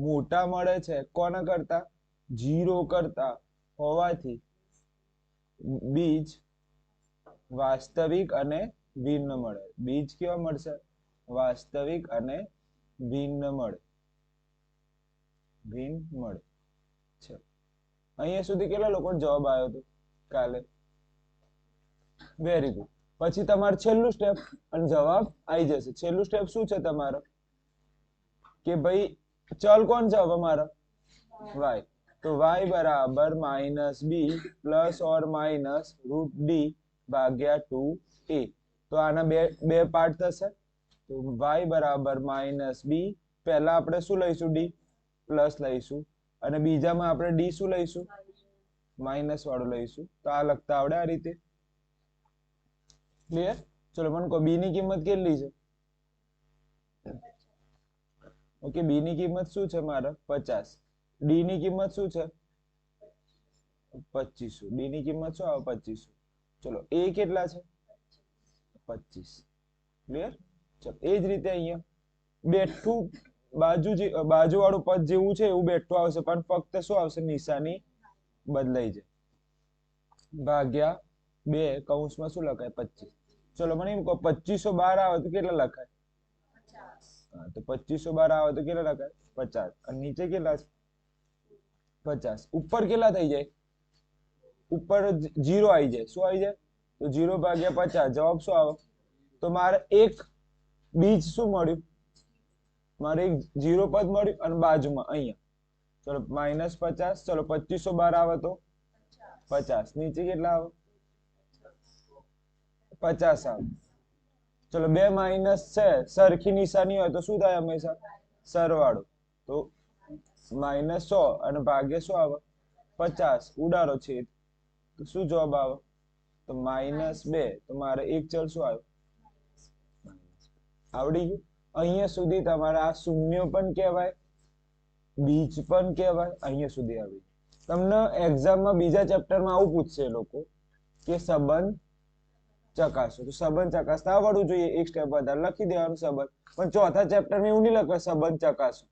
મોટા મળે છે કોના કરતા? 0 કરતા હોવાથી બીજ વાસ્તવિક અને ભિન્ન મળે. બીજ કેવા મળશે? વાસ્તવિક અને ભિન્ન મળે. ભિન્ન મળે છે. અહીંયા સુધી કેટલા લોકોનો જવાબ આવ્યો હતો કાલે? Very good. પછી તમારું છેલ્લું સ્ટેપ અને જવાબ આવી જશે. છેલ્લું સ્ટેપ શું છે તમારો? કે ભાઈ ચલ કોણ છે હવે મારા? y. તો y બરાબર -b પ્લસ ઓર -√d ભાગ્યા 2a. તો આના બે પાર્ટ થશે. તો તો y બરાબર -b, પહેલા આપણે શું લઈશું d પ્લસ લઈશું અને બીજામાં આપણે d શું લઈશું માઇનસ વાળું લઈશું. તો આ લખતા આવડે આ રીતે. ક્લિયર? ચલો મને કહો b ની કિંમત કેટલી છે? ઓકે, b ની કિંમત શું છે મારે 50. d ની કિંમત શું છે 2500. d ની કિંમત શું આવે 2500. ચલો a કેટલા છે 25. ક્લિયર? ચલો એ જ રીતે અહીંયા બેઠું બાજુ વાળું પદ જેવું છે એવું બેઠું આવશે, પણ ફક્ત શું આવશે નિશાની બદલાઈ જાય. ભાગ્યા 2 કૌંસમાં શું લખાય 25. ચલો મને એમ કહો 2512 આવે તો કેટલા લખાય 50. તો 2512 આવે તો કેટલા લખાય 50. અને નીચે કેટલા છે 50. ઉપર કેટલા થઈ જાય? ઉપર 0 આવી જાય. શું આવી જાય? તો 0 ભાગ્યા 50 જવાબ શું આવે? તો મારે એક બીજ શું મળ્યું? મારે એક 0 પદ મળ્યું અને બાજુમાં અહીંયા ચલો -50. ચલો 2512 આવે તો 50. નીચે કેટલા આવે 50 આવે. ચલો બે માઇનસ છે, સરખી નિશાની હોય તો શું થાય હંમેશા સરવાળો. તો -100 અને ભાગ્ય શું આવે 50. ઉડાડો છેદ તો શું જવાબ આવે? તો -2. તો મારે એક ચલ શું આવ્યો? આવડી ગયું. અહીંયા સુધી તમારે આ શૂન્ય પણ કહેવાય, બીજ પણ કહેવાય. અહીંયા સુધી આવી. તમને એક્ઝામમાં બીજા ચેપ્ટરમાં આવું પૂછશે લોકો કે સંબંધ ચકાસો. તો સંબંધ ચકાસતા આવડવું જોઈએ. એક સ્ટેપ વધારે લખી દેવાનું સંબંધ. પણ ચોથા ચેપ્ટરમાં એવું નહીં લખે સંબંધ ચકાસો.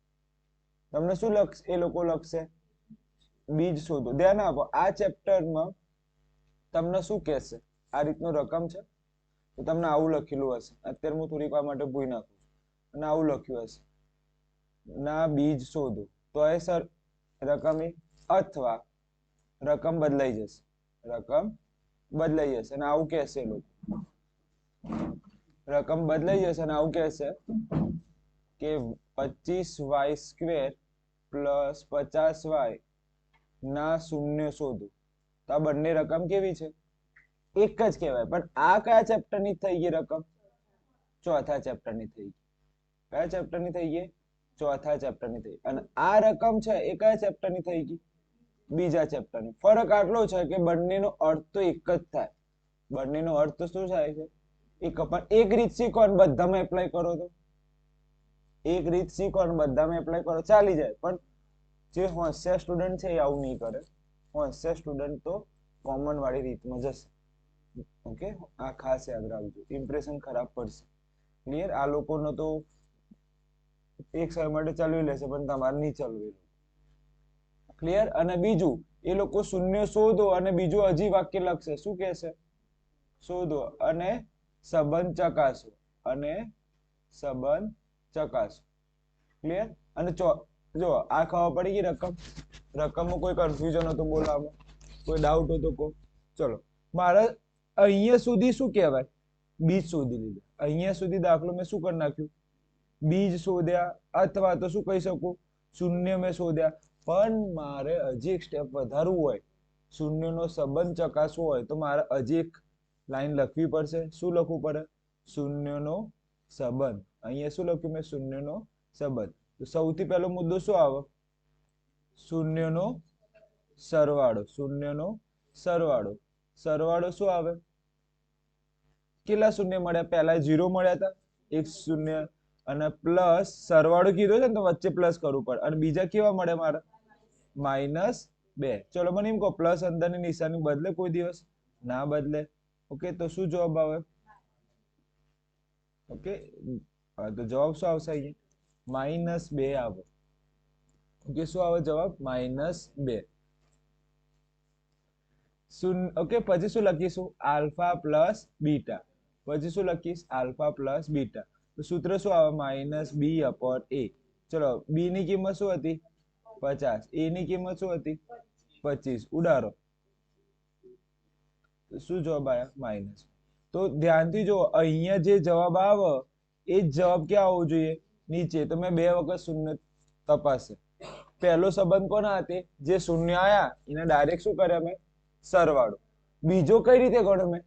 તમને શું લખશે? એ લોકો લખશે બીજ શોધો. ધ્યાન આપો, આ ચેપ્ટરમાં તમને શું કહેશે? આ રીતનો રકમ છે તો તમને આવું લખેલું હશે. અત્યારે હું થોડીક વાર માટે ભૂલી નાખું અને આવું લખ્યું હશે ના બીજ શોધો. તો એ સર રકમ અથવા રકમ બદલાઈ જશે. રકમ બદલાઈ જશે અને આવું કહેશે લોકો. રકમ બદલાઈ જશે અને આવું કહેશે કે 25y² પ્લસ 50y ના શૂન્ય શોધો. તો આ બંને રકમ કેવી છે? એક જ કહેવાય. પણ આ કયા ચેપ્ટરની થઈ ગઈ રકમ? ચોથા ચેપ્ટરની થઈ ગઈ. કયા ચેપ્ટરની થઈ ગઈ? ચોથા ચેપ્ટરની થઈ. અને આ રકમ છે એ કયા ચેપ્ટરની થઈ ગઈ? બીજા ચેપ્ટરની. ફરક આટલો છે કે બંનેનો અર્થ તો એક જ થાય. બંનેનો અર્થ તો શું થાય છે? એક. પણ એક રીત શીખો અને બધામાં એપ્લાય કરો તો એક રીત શીખો અને બધામાં એપ્લાય કરો ચાલી જાય. પણ જે હોશિયાર સ્ટુડન્ટ છે એ આવું નહીં કરે. હોશિયાર સ્ટુડન્ટ તો કોમન વાળી રીતમાં જશે. ઓકે, આ ખાસ યાદ રાખજો. ઇમ્પ્રેશન ખરાબ પડશે. ક્લિયર? આ લોકોનો તો એક સમય માટે ચલાવી લેશે પણ તમારે નહીં ચલાવી. ક્લિયર? અને બીજું એ લોકો શૂન્ય શોધો અને બીજું હજી વાક્ય લખશે. શું કહેશે? શોધો અને સંબંધ ચકાસો. અને સંબંધ ચકાસો. ક્લિયર? અને જો આ ખબર પડી ગઈ રકમ. રકમમાં કોઈ કન્ફ્યુઝન હતો બોલવામાં? કોઈ ડાઉટ હતો કો? ચલો મારે અહીંયા સુધી શું કહેવાય? બીજ શોધી લીધું. અહીંયા સુધી દાખલો મેં શું કરી નાખ્યું? બીજ શોધ્યા. અથવા તો શું કહી શકું? શૂન્ય મેં શોધ્યા. પણ મારે હજી એક સ્ટેપ વધારવું હોય, શૂન્યનો સંબંધ ચકાસવો હોય તો મારે હજી એક લાઈન લખવી પડશે. શું લખવું પડે? શૂન્યનો સંબંધ. અહીંયા શું લખ્યું મેં? શૂન્યનો સંબંધ. તો સૌથી પહેલો મુદ્દો શું આવે? શૂન્યનો સરવાળો. શૂન્યનો સરવાળો. સરવાળો શું આવે? કેટલા શૂન્ય મળ્યા? પહેલા 0 મળ્યા હતા. એક શૂન્ય અને પ્લસ સરવાળો કીધો છે ને તો વચ્ચે પ્લસ કરવું પડે. અને બીજા કેવા મળે મારે? -2. ચલો મને એમ કહો પ્લસ અંદરની નિશાની બદલે કોઈ દિવસ? ના બદલે. ઓકે, તો શું જવાબ આવે? ઓકે, તો જવાબ શું આવશે? અહીંયા -2 આવે. ઓકે, શું આવે જવાબ? -2. ઓકે, પછી શું લખીશું? Alpha plus beta. પછી શું લખીશ? Alpha plus beta. તો સૂત્ર શું આવે? -b/a. ચલો b ની કિંમત શું હતી? 50. a ની કિંમત શું હતી? 25. ઉડાડો. શું જવાબ આવ્યા? માઇનસ. તો ધ્યાનથી જો અહીંયા જે જવાબ આવે એ જ જવાબ ક્યાં આવવો જોઈએ? નીચે. તો મેં 2 વખત શૂન્ય તપાસે. પહેલો સંબંધ કોના હાથે? જે શૂન્ય આયા એને ડાયરેક્ટ શું કર્યા મેં? સરવાળો. બીજો કઈ રીતે ગણો મેં?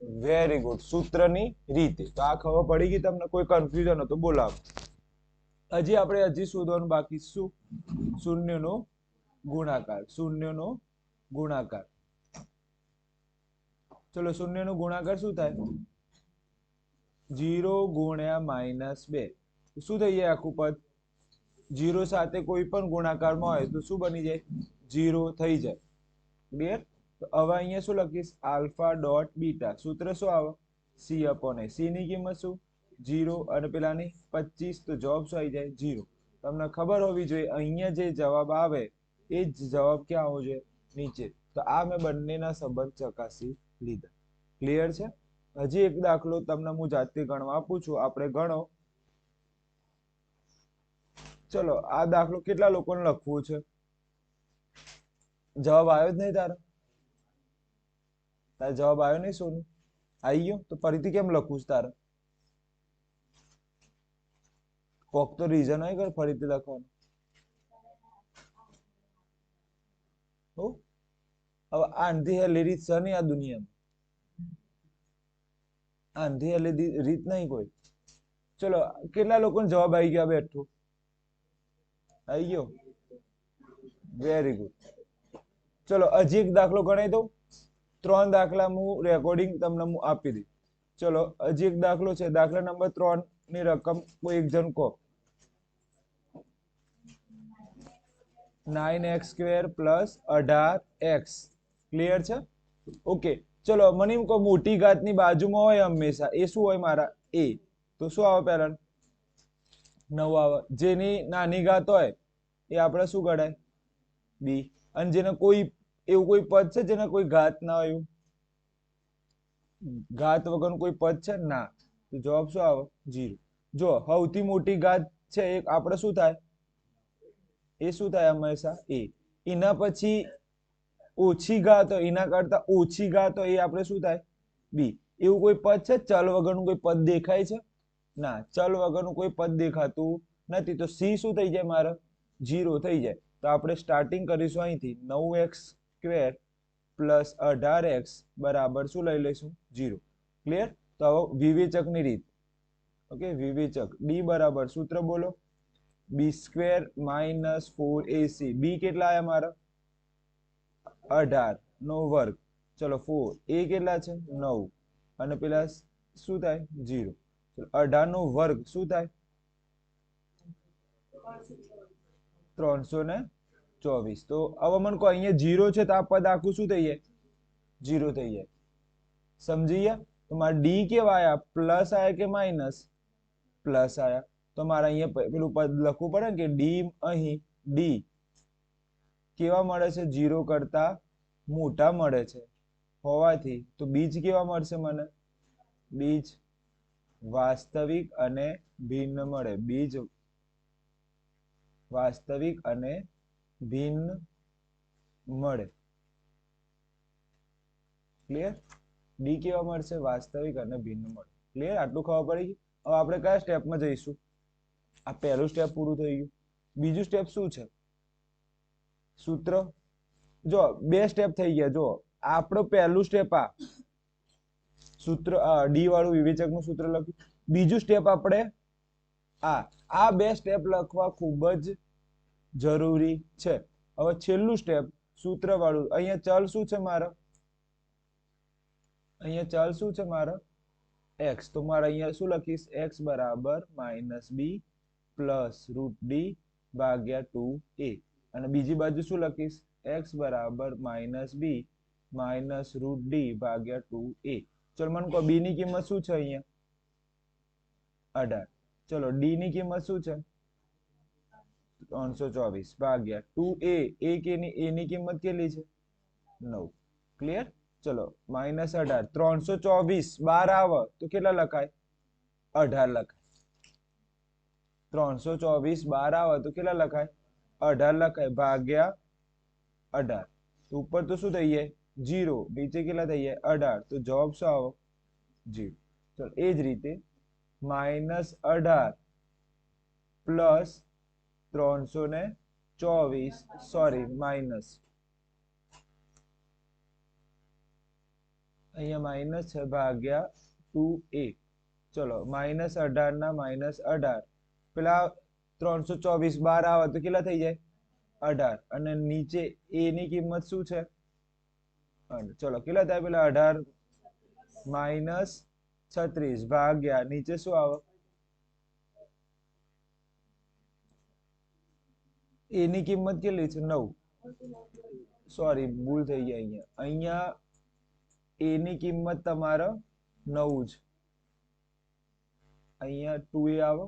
વેરી ગુડ, સૂત્રની રીતે. તો આ ખબર પડી ગઈ તમને? કોઈ કન્ફ્યુઝન હતો બોલાવો. હજી શોધવાનું બાકી શું? શૂન્યનો ગુણાકાર. શૂન્યનો ગુણાકાર. ચલો શૂન્યનો ગુણાકાર શું થાય? 0 ગુણ્યા -2. શું થઈ જાય આખું પદ? 0 સાથે કોઈ પણ ગુણાકારમાં હોય તો શું બની જાય? 0 થઈ જાય. ક્લિયર? તો હવે અહીંયા શું લખીશ? Alpha dot beta. સૂત્ર શું આવે? C/A. C ની કિંમત શું? 0 અને પેલાની 25. તો જવાબ શું આવી જાય? 0. તમને ખબર હોવી જોઈએ અહીંયા જે જવાબ આવે એ જ જવાબ ક્યાં આવવો જોઈએ? નીચે. તો આ મેં બંનેના સંબંધ ચકાસી લીધા. ક્લિયર છે? હજી એક દાખલો તમને હું જાતે ગણવા આપું છું. આપણે ગણો. ચલો આ દાખલો કેટલા લોકોને લખવું છે? જવાબ આવ્યો જ નહીં તારે? તારે જવાબ આવ્યો નહીં સોનું? આવી ગયો? તો ફરીથી કેમ લખવું છે તારે? કોક તો રીઝન હોય કે ફરીથી લખવાનું. હવે આંધી હેલી રીત છે નહીં આ દુનિયામાં. આંધી હેલી રીત નહીં કોઈ. ચલો કેટલા લોકોને જવાબ આવી ગયા? બેઠું આવી ગયો? Very good. ચલો હજી એક દાખલો ગણાઈ દઉં. 3 દાખલા હું રેકોર્ડિંગ તમને આપી દઈ. ચલો હજી એક દાખલો છે. દાખલા નંબર 3 ની રકમ કોઈ એક જણ કહો. 9x² + 18x. ક્લિયર છે? ઓકે. ચલો મને એમ કહો, મોટી ઘાતની બાજુમાં હોય હંમેશા એ શું હોય મારા? a. તો શું આવે? પહેલા 9 આવે. જેની નાની ઘાત હોય એ આપણે શું ગણાય? b. અને જેને કોઈ એવું કોઈ પદ છે જેને કોઈ ઘાત ના હોય? ઘાત વગરનું કોઈ પદ છે? ના. તો જવાબ શું આવે? 0. જો સૌથી મોટી ઘાત છે એ આપણે શું થાય? એ શું થાય હંમેશા? a. એના પછી ઓછી ઘાત હોય, એના કરતા ઓછી ઘાત હોય એ આપણે શું થાય? b. એવું કોઈ પદ છે? ચલ વગરનું કોઈ પદ દેખાય છે? ના. ચલ વગરનું કોઈ પદ દેખાતું નથી. તો c શું થઈ જાય મારે? 0 થઈ જાય. તો આપણે સ્ટાર્ટિંગ કરીશું અહીંથી. 9x² + 18x બરાબર શું લઈ લઈશું? 0. ક્લિયર? તો હવે વિવેચકની રીત. ઓકે, વિવેચક d બરાબર સૂત્ર બોલો. b² - 4ac. b કેટલા આયા મારા? 18 નો વર્ગ. ચલો 4 a કેટલા છે? 9 અને પેલા શું થાય? 0. 18 નો વર્ગ શું થાય? 324. તો હવે મને કહો અહીંયા 0 છે તો આ પદ આખું શું થઈ જાય? 0 થઈ જાય. સમજી ગયા? તો મારા d કેવા આયા? પ્લસ આયા કે માઇનસ? પ્લસ આયા. તો મારે અહીંયા પેલું પદ લખવું પડે ને કે d અહીં d કેવા મળે છે? 0 કરતા મોટા મળે છે હોવાથી તો બીજ કેવા મળશે મને? બીજ વાસ્તવિક અને ભિન્ન મળે. બીજ વાસ્તવિક અને ભિન્ન મળે. ક્લિયર? ડી કેવા મળશે? વાસ્તવિક અને ભિન્ન મળે. ક્લિયર? આટલું ખબર પડી ગઈ? હવે આપણે કયા સ્ટેપમાં જઈશું? આ પહેલું સ્ટેપ પૂરું થઈ ગયું. બીજું સ્ટેપ શું છે? સૂત્ર. જો 2 સ્ટેપ થઈ ગયા. જો આપણો પહેલું સ્ટેપ આ સૂત્ર ડી વાળું વિવેચકનું સૂત્ર લખ્યું. બીજું સ્ટેપ આપણે આ 2 સ્ટેપ લખવા ખૂબ જ જરૂરી છે. હવે છેલ્લું સ્ટેપ સૂત્ર વાળું. અહીંયા ચલ શું છે મારા? અહીંયા ચલ શું છે મારા? x. તો મારે અહીંયા શું લખીશ? x બરાબર -b + √d ભાગ્યા 2a. અને બીજી બાજુ શું લખીશ? x બરાબર -b -√d ભાગ્યા 2a. ચલો મને કહો b ની કિંમત શું છે અહીંયા? 18. ચલો d ની કિંમત શું છે? 324 ભાગ્યા 2a. a ની કિંમત કેટલી છે? 9. ક્લિયર? ચલો -18. 324 બહાર આવે તો કેટલા લખાય? 18 લખાય. 324 બહાર આવે તો કેટલા લખાય? 18 લખાય ભાગ્યા 18. ઉપર તો શું થઈ જાય? 0. નીચે કેટલા થઈ જાય? 18. તો જવાબ શું આવે? 0. ચલો એ જ રીતે -18 પ્લસ 324 સોરી માઇનસ અહીંયા માઇનસ છે ભાગ્યા 2a. ચલો -18 ના -18 પેલા 324 બાર આવે તો કેટલા થઈ જાય 18 અને નીચે a ની કિંમત શું છે ચલો કેટલા થાય પેલા 18 -36 ભાગ્યા નીચે શું આવે a ની કિંમત કેટલી છે 9. સોરી ભૂલ થઈ ગઈ અહીંયા a ની કિંમત તમારો 9 છે અહીંયા 2a આવે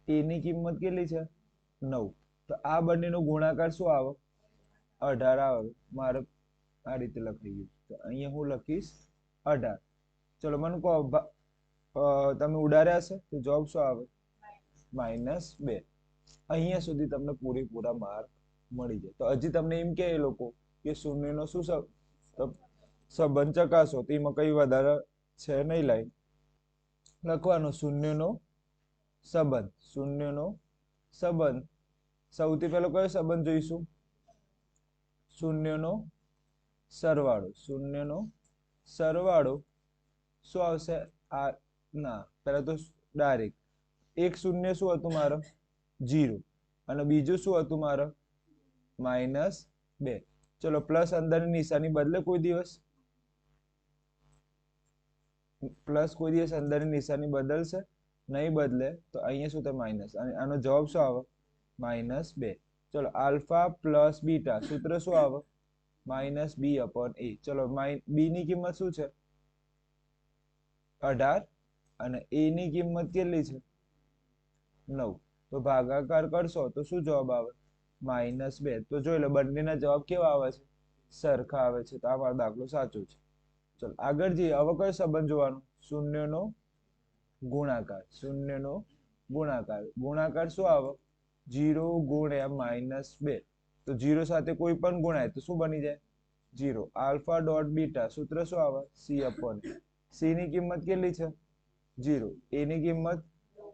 a ની કિંમત કેટલી છે 9 તો આ બંનેનો ગુણાકાર શું આવે 18 આવે મારે આ રીતે લખી ગયું તો અહીંયા હું લખીશ 18. ચલો મને કહો તમે ઉડાડ્યા છે તો જવાબ શું આવે -2. અહીંયા સુધી તમને પૂરેપૂરા માર્ક મળી જાય. તો હજી તમને એમ કે એ લોકો કે શૂન્યનો શું સંબંધ ચકાસો તો એમાં કઈ વધારે છે નહીં લાઈન લખવાનો શૂન્યનો સંબંધ સૌથી પહેલો કયો સંબંધ જોઈશું શૂન્યનો સરવાળો શું આવશે આ ના પહેલા તો ડાયરેક્ટ એક શૂન્ય શું હતું મારો 0 અને બીજું શું હતું મારો -2. ચલો પ્લસ અંદરની નિશાની બદલે કોઈ દિવસ અંદરની નિશાની બદલશે નહીં બદલે તો અહીંયા શું થાય માઇનસ અને આનો જવાબ શું આવે -2. ચલો આલ્ફા પ્લસ બીટા સૂત્ર શું આવે -b/a. ચલો b ની કિંમત શું છે 18 અને a ની કિંમત કેટલી છે 9 તો ભાગાકાર કરશો તો શું જવાબ આવે -2. તો જોઈ લો બંનેના જવાબ કેવા આવે છે સરખા આવે છે તો આ મારો દાખલો સાચો છે. ચલો આગળ જઈએ હવે કયો સંબંધ જોવાનો શૂન્યનો ગુણાકાર ગુણાકાર શું આવે 0 ગુણ્યા -2 તો 0 સાથે કોઈ પણ ગુણાય તો શું બની જાય 0. આલ્ફા ડોટ બીટા સૂત્ર શું આવે c ની કિંમત કેટલી છે 0 a ની કિંમત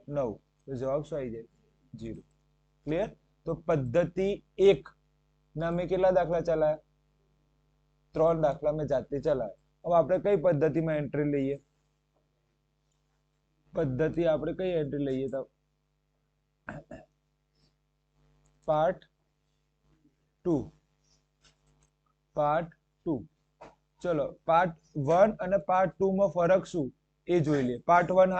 9 તો જવાબ શું આવી જાય 0. ક્લિયર. તો પદ્ધતિ 1 ના મેં કેટલા દાખલા ચલાયા 3 દાખલા મેં જાતે ચલાયા. હવે આપણે કઈ પદ્ધતિમાં એન્ટ્રી લઈએ તો પાર્ટ 2 ચલો પાર્ટ 1 અને પાર્ટ 2 માં ફરક શું એ જોઈ લઈએ. પાર્ટ 1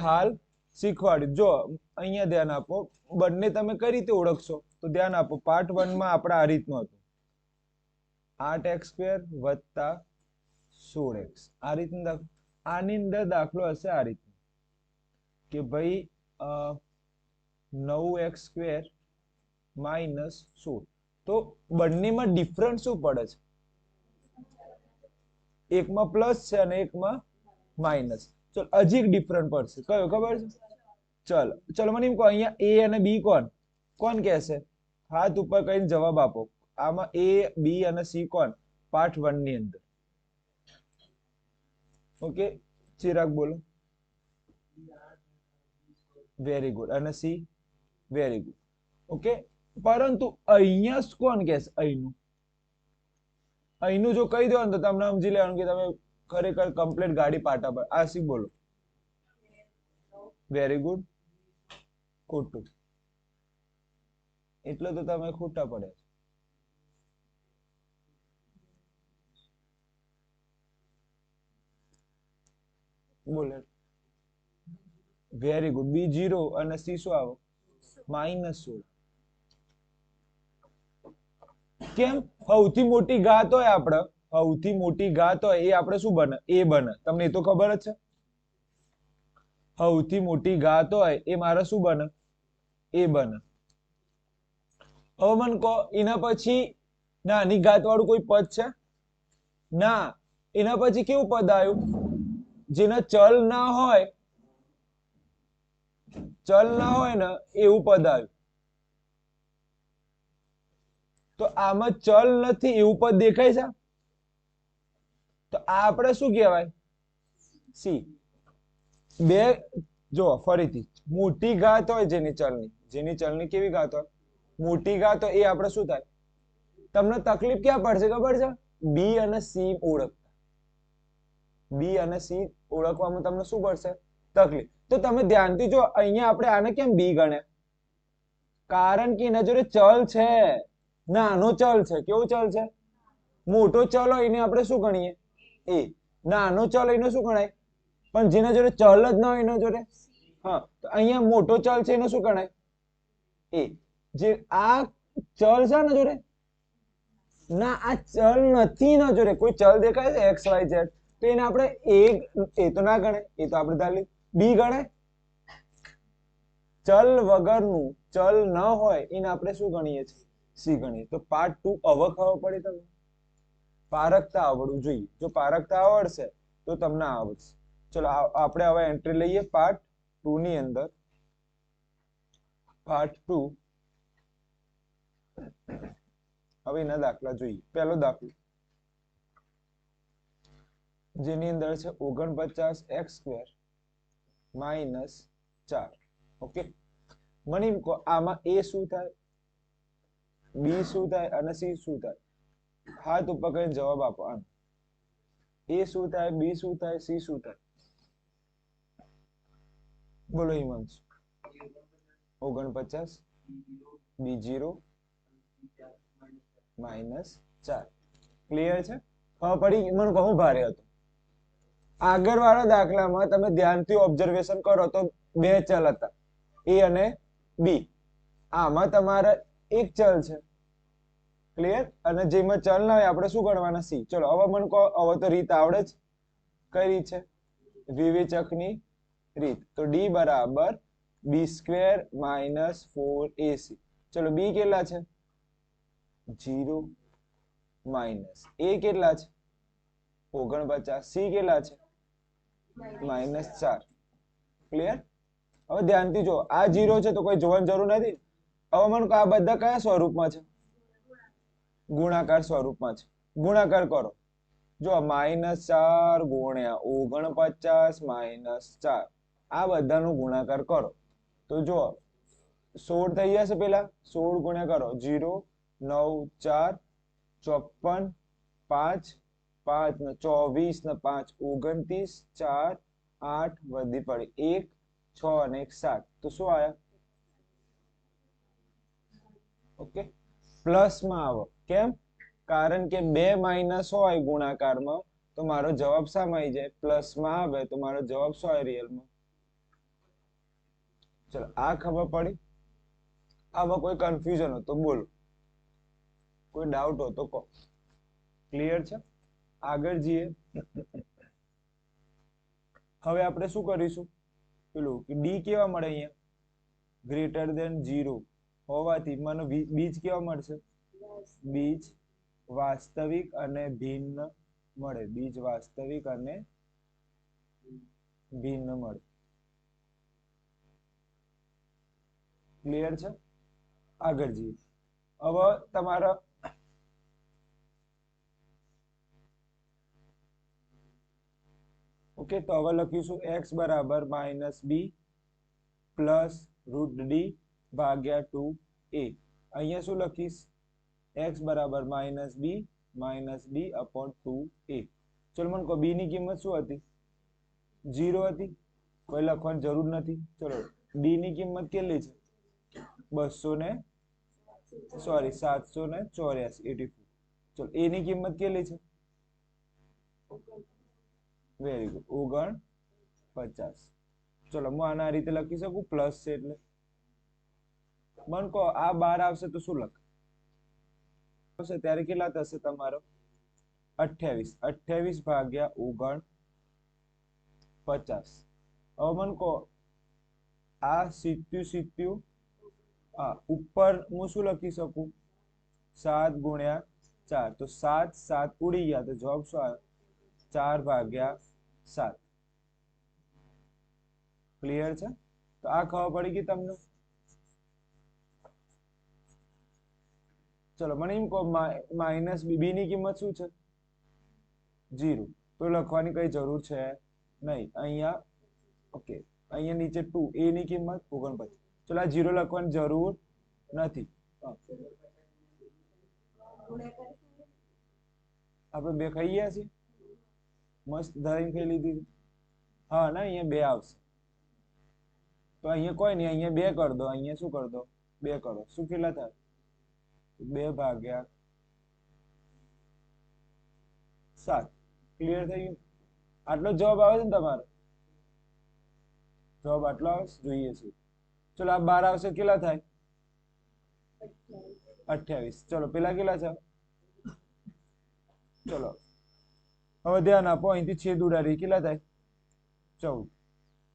હાલ શીખવાડ્યું જો અહીંયા ધ્યાન આપો બંને તમે કઈ રીતે ઓળખશો તો ધ્યાન આપો પાર્ટ 1 માં આપણે આ રીતનું હતું 8x² વત્તા 16x આ રીતનું આની અંદર દાખલો હશે આ રીતનું કે ભાઈ 9x² -16 તો બંનેમાં ડિફરન્સ શું પડે છે એકમાં પ્લસ છે અને એકમાં માઇનસ. ચલો હજી એક ડિફરન્સ પડશે કયો ખબર છે ચલો મને એમ કહો અહીંયા a અને b કોણ કહેશે હાથ ઉપર કઈને જવાબ આપો આમાં a b અને c કોણ પાર્ટ 1 ની અંદર ઓકે ચિરાગ બોલો વેરી ગુડ અને c વેરી ગુડ ઓકે પરંતુ અહીંયા કોણ કહેશે અહીંનું જો કહી દો ને તો તમને સમજી લેવાનું કે તમે ખરેખર કમ્પ્લીટ ગાડી પાટા પર આશિક બોલો વેરી ગુડ ખોટું એટલે તો તમે ખોટા પડે બોલે વેરી ગુડ b0 અને c શું આવે -16 કેમ સૌથી મોટી ઘાત હોય આપણે સૌથી મોટી ઘાત હોય એ આપણે શું બને a બને તમને એ તો ખબર જ છે સૌથી મોટી ઘાત હોય એ મારે શું બને a બને. હવે મને કહો એના પછી નાની ઘાત વાળું કોઈ પદ છે ના એના પછી કેવું પદ આવ્યું જેના ચલ ના હોય ને એવું પદ આવ્યું તો આમાં ચલ નથી એવું પદ દેખાય છે તો આ આપણે શું કહેવાય સી. બે જો ફરીથી મોટી ઘાત હોય જેની ચલની કેવી ઘાત હોય મોટી ઘાત હોય એ આપણે શું થાય તમને તકલીફ ક્યાં પડશે ખબર છે બી અને સી ઓળખવામાં તમને શું પડશે? તકલીફ. તો તમે ધ્યાનથી જો, અહીંયા આપણે આને કેમ બી ગણે? કારણ કે એના જોડે ચલ છે, નાનો ચલ છે. કેવો ચલ છે? મોટો ચલ હોય એને આપણે શું ગણીએ? એ. નાનો ચલ એને શું ગણાય? પણ જેના જોડે ચલ જ ના હોય એના જોડે, હા, તો અહીંયા મોટો ચલ છે એને શું ગણાય? એ. જે આ ચલ છે ને જોડે, ના આ ચલ નથી ના જોડે. કોઈ ચલ દેખાય છે એક્સ વાય ઝેડ, તો એને આપણે એ તો ના ગણે, એ તો આપણે ધારી બી ગણાય. ચલ વગરનું, ચલ ન હોય એને આપણે શું ગણીએ છીએ? સી ગણીએ. તો પાર્ટ 2 હવે ખબર પડી તમને? પારખતા આવડવું જોઈએ. જો પારખતા આવડશે તો તમને આવડશે. ચલો આપણે હવે એન્ટ્રી લઈએ પાર્ટ 2 ની અંદર. પાર્ટ 2 હવે એના દાખલા જોઈએ. પહેલો દાખલો જેની અંદર છે 49x² - 4. ઓકે, મને એમ કહો આમાં એ શું થાય, બી શું થાય અને સી શું થાય? હાથ ઉપર કરીને જવાબ આપો. આમ એ શું થાય, બી શું થાય, સી શું થાય? બોલો હિમાંશ. 49 b0 -4. ક્લિયર છે? ખબર પડી? મને બહુ ભારે હતું. આગળ વાળા દાખલામાં તમે ધ્યાનથી ઓબ્ઝર્વેશન કરો તો બે ચલ હતા, એ અને બી. આમાં તમારે એક ચલ છે. ક્લિયર? અને જેમાં ચલ ના હોય આપણે શું ગણવાના? સી. ચલો હવે મને કહો, હવે તો રીત આવડે જ. કઈ રીત છે? વિવેચકની રીત. તો ડી બરાબર b² - 4ac. ચલો બી કેટલા છે? 0 માઇનસ એ કેટલા છે? 49. સી કેટલા છે? -4. ક્લિયર? હવે ધ્યાનથી જો, આ 0 છે તો કોઈ જોવાની જરૂર નથી. હવે મને આ બધા કયા સ્વરૂપમાં છે? ગુણાકાર સ્વરૂપમાં છે. ગુણાકાર કરો. જો -4 ગુણ્યા 49 -4, આ બધાનો ગુણાકાર કરો તો જો 16 થઈ જશે. પેલા 16 ગુણ્યા કરો, 0 9 4 54 5 5 ને 24 ને 5 29 4 8 વધી પડી 1 6 અને 1 7. તો શું આયા? ઓકે, પ્લસ માં આવો. કેમ? કારણ કે બે માઇનસ હોય ગુણાકારમાં તો મારો જવાબ શામાં આવી જાય? પ્લસ માં આવે તો મારો જવાબ શું આવે રિયલમાં? ચલો આ ખબર પડી? આમાં કોઈ કન્ફ્યુઝન હોય તો બોલો, કોઈ ડાઉટ હોય તો કહો. ક્લિયર છે? આગળ જઈએ. હવે આપણે શું કરીશું? પેલું ડી કેવા મળે અહીંયા? ગ્રેટર ધેન 0 હોવાથી મને બીજ કેવા મળશે? બીજ વાસ્તવિક અને ભિન્ન મળે. બીજ વાસ્તવિક અને ભિન્ન મળે. ક્લિયર છે? આગળ જઈએ. હવે તમારા ઓકે, તો હવે લખીશું x બરાબર -b પ્લસ √d ભાગ્યા 2a. અહીંયા શું લખીશ? x બરાબર -b - d upon 2a. ચલો મને કહો b ની કિંમત શું હતી? 0 હતી. કોઈ લખવાની જરૂર નથી. ચલો d ની કિંમત કેટલી છે? 784. ચલો a ની કિંમત કેટલી છે? Very good, 49. ચલો હું આના રીતે લખી શકું, પ્લસ છે એટલે. મને કહો આ 12 આવશે તો શું લખ આવશે? ત્યારે કેટલા થશે તમારો? 28. 28 ભાગ્યા 49. હવે મને કહો આ સીધું હા ઉપર હું શું લખી શકું? 7 ગુણ્યા 4. તો 7 7 ઉડી ગયા તો જવાબ શું આવ્યો? 4 ભાગ્યા 7. ક્લિયર છે? તો આ ખબર પડી ગઈ તમને? ચલો મને એમ કહો માઇનસ બી ની કિંમત શું છે? 0. તો લખવાની કઈ જરૂર છે નહીં. અહીંયા ઓકે, અહીંયા નીચે 2 a ની કિંમત 49. ચલો આ 0 લખવાની જરૂર નથી. આપણે બે ખાઈ ગયા છીએ, મસ્ત ધરીને ખાઈ લીધી. હા ના, અહીંયા બે આવશે તો અહીંયા કોઈ નહીં, અહીંયા બે કરી દો, અહીંયા શું કરી દો, બે કરો. શું કેટલા થાય? 2/7. ક્લિયર થઈ ગયું? આટલો જવાબ આવે છે ને તમારો? જવાબ આટલો આવે જોઈએ છે. ચલો આ 12 આવશે, કેટલા થાય? 28. ચલો પેલા કેટલા છે? ચલો હવે ધ્યાન આપો, અહીંથી છેદ ઉડાડી કેટલા થાય? 14.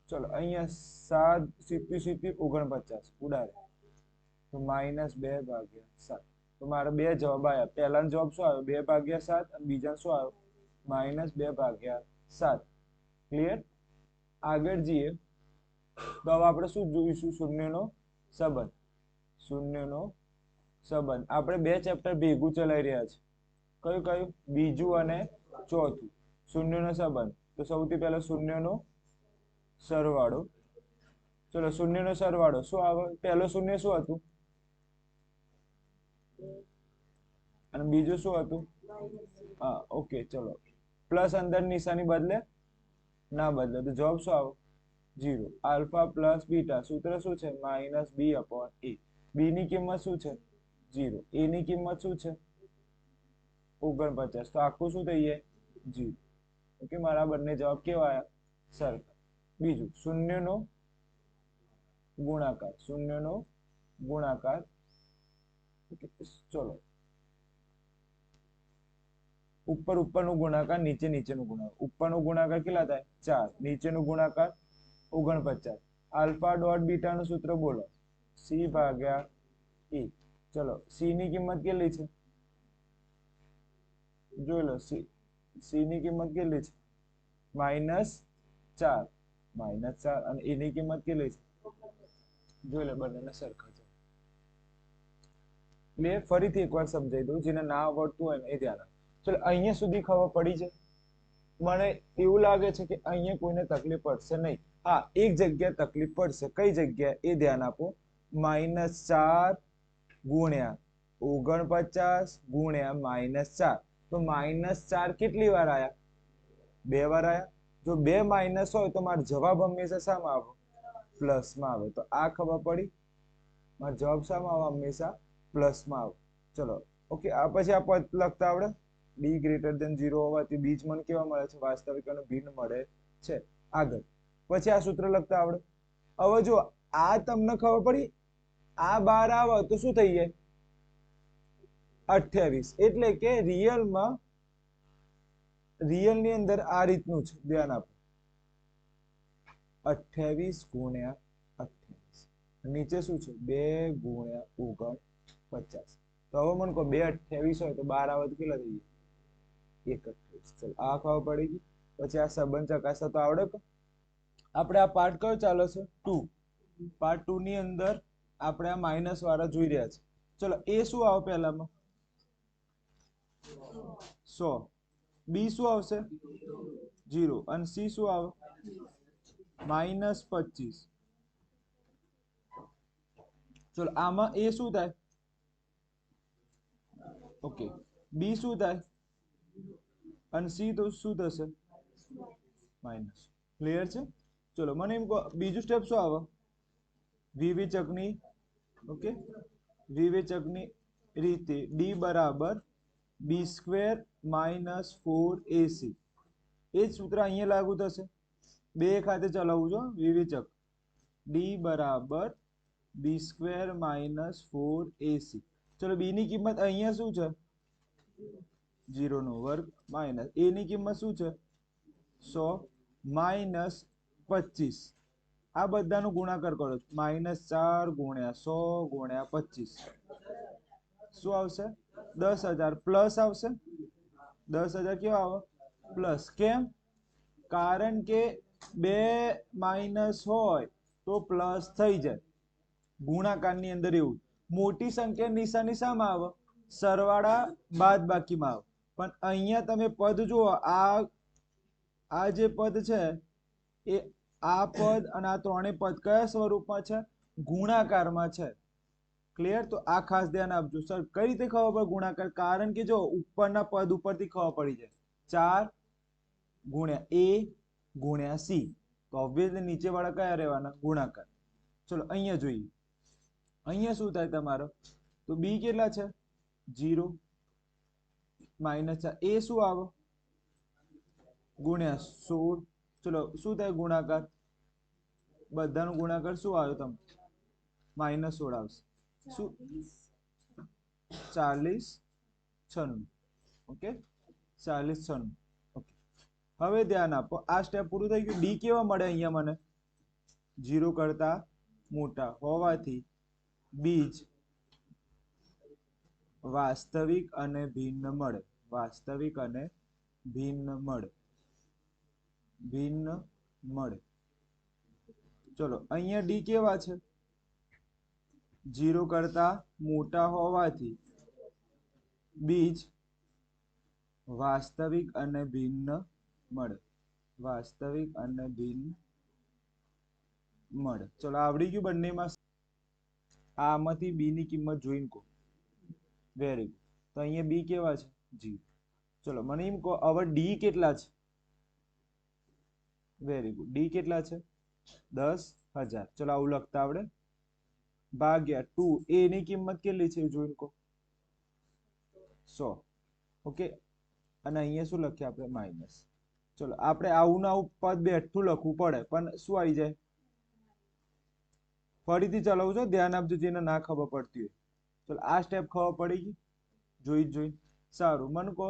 ચલો અહીંયા 7 સીધી 49 ઉડાડે તો -2/7. તો મારા બે જવાબ આવ્યા. પહેલાનો જવાબ શું આવ્યો? 2/7 અને બીજા શું આવ્યો? -2/7. ક્લિયર? આગળ જઈએ તો હવે આપણે શું જોઈશું? શૂન્યનો સંબંધ. શૂન્યનો સંબંધ આપણે બે ચેપ્ટર ભેગું ચલાવી રહ્યા છે. કયું કયું? બીજું અને ચોથું. શૂન્યનો સંબંધ. તો સૌથી પહેલા શૂન્યનો સરવાળો. ચલો શૂન્યનો સરવાળો શું આવે? પહેલો શૂન્ય શું હતું અને બીજું શું હતું? હા ઓકે. ચલો પ્લસ અંદર નિશાની બદલે? ના બદલે. તો જવાબ શું આવે? 0. આલ્ફા પ્લસ બીટા સૂત્ર શું છે? -b/a. બી ની કિંમત શું છે? 0. એ ની કિંમત શું છે? 49. તો આખું શું થઈ જાય? 0. ઓકે, મારા બંને જવાબ કેવા આવ્યા? સરખા. બીજું શૂન્યનો ગુણાકાર. શૂન્યનો ગુણાકાર. ચલો ઉપરનો ગુણાકાર, નીચેનો ગુણાકાર. ઉપરનો ગુણાકાર કેટલા થાય? 4. નીચેનો ગુણાકાર 49. આલ્ફા ડોટ બીટા નું સૂત્ર બોલો. c/a. ચલો c ની કિંમત કેટલી છે? જોઈ લો. c ની કિંમત કેટલી છે? -4. -4. અને a ની કિંમત કેટલી છે? જોઈ લો, બંનેના સરખા છે. મેં ફરીથી એકવાર સમજાવી દઉં, જેને ના આવડતું હોય ને એ ધ્યાન. ચલો અહીંયા સુધી ખબર પડી છે? મને એવું લાગે છે કે અહીંયા કોઈને તકલીફ પડશે નહીં. હા, એક જગ્યાએ તકલીફ પડશે. કઈ જગ્યાએ એ ધ્યાન આપો. -4 ગુણ્યા 49 ગુણ્યા -4. તો -4 કેટલી વાર આયા? 2 વાર આયા. જો 2 માઇનસ હોય તો મારો જવાબ હંમેશા શામાં આવે? પ્લસમાં આવે. તો આ ખબર પડી? મારો જવાબ શામાં આવે? હંમેશા પ્લસમાં આવે. ચલો ઓકે. આ પછી આ પદ લખતા આવડે? d > 0 હોવાથી બીજ મને કેવા મળે છે? વાસ્તવિક અને ભિન્ન મળે છે. આગળ પછી આ સૂત્ર લખતા આવડે? હવે જો આ તમને ખબર પડી, આ 12 આવે તો શું થઈ જાય? 28. એટલે કે રિયલ ની અંદર આ રીતનું છે. ધ્યાન આપો. 28 ગુણ્યા 28. નીચે શું છે? 2 ગુણ્યા 49. તો હવે મને કહો 2 28 હોય તો 12 આવે તો કેટલા થઈ જાય? 31. ચલો આ ખબર પડી ગઈ. પછી આ સંબંધ ચકાસતા તો આવડે કે? આપણે આ પાર્ટ કયો ચાલે છે? 2. પાર્ટ 2 ની અંદર આપણે આ માઇનસ વાળા જોઈ રહ્યા છે. ચલો એ શું આવે પહેલામાં? 100. બી શું આવશે? 0. અને સી શું આવે? -25. ચલો આમાં એ શું થાય? ઓકે. બી શું થાય? અને સી તો શું થશે? માઇનસ. ક્લિયર છે? ચલો મને એમ કહો, બીજું સ્ટેપ શું આવે? વિવેચકની. ઓકે, વિવેચકની રીતે d બરાબર b² - 4ac. એ જ સૂત્ર અહીંયા લાગુ થશે. બે ખાતે ચલાવવું છો. વિવેચક d બરાબર b² - 4ac. ચલો b ની કિંમત અહીંયા શું છે? 0² માઇનસ a ની કિંમત શું છે? 100 માઇનસ 25. આ બધાનો ગુણાકાર કરો. -4 ગુણ્યા 100 ગુણ્યા 25. શું આવશે? 10,000 પ્લસ આવશે. 10,000 કેવા આવે? પ્લસ. કેમ? કારણ કે 2 માઇનસ હોય તો પ્લસ થઈ જાય. ગુણાકારની અંદર એવું. મોટી સંખ્યા નિશાની શામાં આવે? સરવાળા બાદબાકીમાં આવે. પણ અહીંયા તમે પદ જુઓ. આ જે પદ છે એ આ પદ અને આ ત્રણેય પદ કયા સ્વરૂપમાં છે? ગુણાકારમાં છે. ક્લિયર? તો આ ખાસ ધ્યાન આપજો. સર કઈ રીતે ખબર પડે ગુણાકાર? કારણ કે જો ઉપરના પદ ઉપરથી ખબર પડી જાય 4 ગુણ્યા a ગુણ્યા c, તો ઓબ્વિયસલી નીચે વાળા કયા રહેવાના? ગુણાકાર. ચલો અહીંયા જોઈએ. અહીંયા શું થાય તમારો? તો b કેટલા છે? 0 માઇનસ a શું આવે? ગુણ્યા 16. ચલો શું થાય ગુણાકાર? બધાનો ગુણાકાર શું આવ્યો તમે? -16 આવશે. શું? 40 96. ઓકે, 40 96. ઓકે, હવે ધ્યાન આપો. આ સ્ટેપ પૂરું થઈ ગયું. ડી કેવા મળે અહીંયા મને? 0 કરતા મોટા હોવાથી બીજ વાસ્તવિક અને ભિન્ન મળે. વાસ્તવિક અને ભિન્ન મળે. ભિન્ન મળે. ચલો અહીંયા ડી કેવા છે? 0 કરતા મોટા હોવાથી બીજ વાસ્તવિક અને ભિન્ન મળે. વાસ્તવિક અને ભિન્ન મળે. ચલો આવડી ગયું બંનેમાં. આમાંથી બી ની કિંમત જોઈને કહો. Very good. તો અહીંયા બી કેવા છે? 0. ચલો મને એમ કહો હવે ડી કેટલા છે? Very good. ડી કેટલા છે? 10,000. ચલો આવું લખતા આવડે? ભાગ્યા 2 એ ની કિંમત કેટલી છે જોઈને કહો. 100. ઓકે, અને અહીંયા શું લખ્યા આપણે? માઇનસ. ચલો આપણે આવું ને આવું પદ બેઠું લખવું પડે, પણ શું આવી જાય? ફરીથી ચલાવું છો, ધ્યાન આપજો જેને ના ખબર પડતી હોય. ચલો આ સ્ટેપ ખબર પડી ગઈ? જોઈ. સારું, મને કહો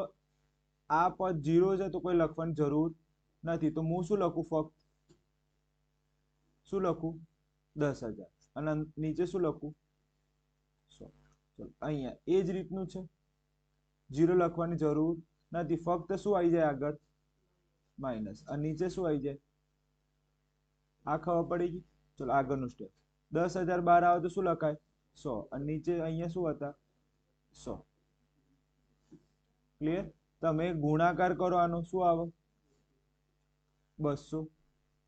આ પદ 0 છે તો કોઈ લખવાની જરૂર નથી, તો હું શું લખું? ફક્ત શું લખું? 10,000. અને નીચે શું લખું? 100. ચલો અહીંયા એ જ રીતનું છે. 0 લખવાની જરૂર નથી, ફક્ત શું આવી જાય આગળ? માઇનસ. અને નીચે શું આવી જાય? આ ખબર પડી ગઈ? ચલો આગળનું સ્ટેપ. 10,000 બહાર આવે તો શું લખાય? 100. અને નીચે અહીંયા શું હતા? 100. ક્લિયર? તમે ગુણાકાર કરો આનો શું આવે? 200.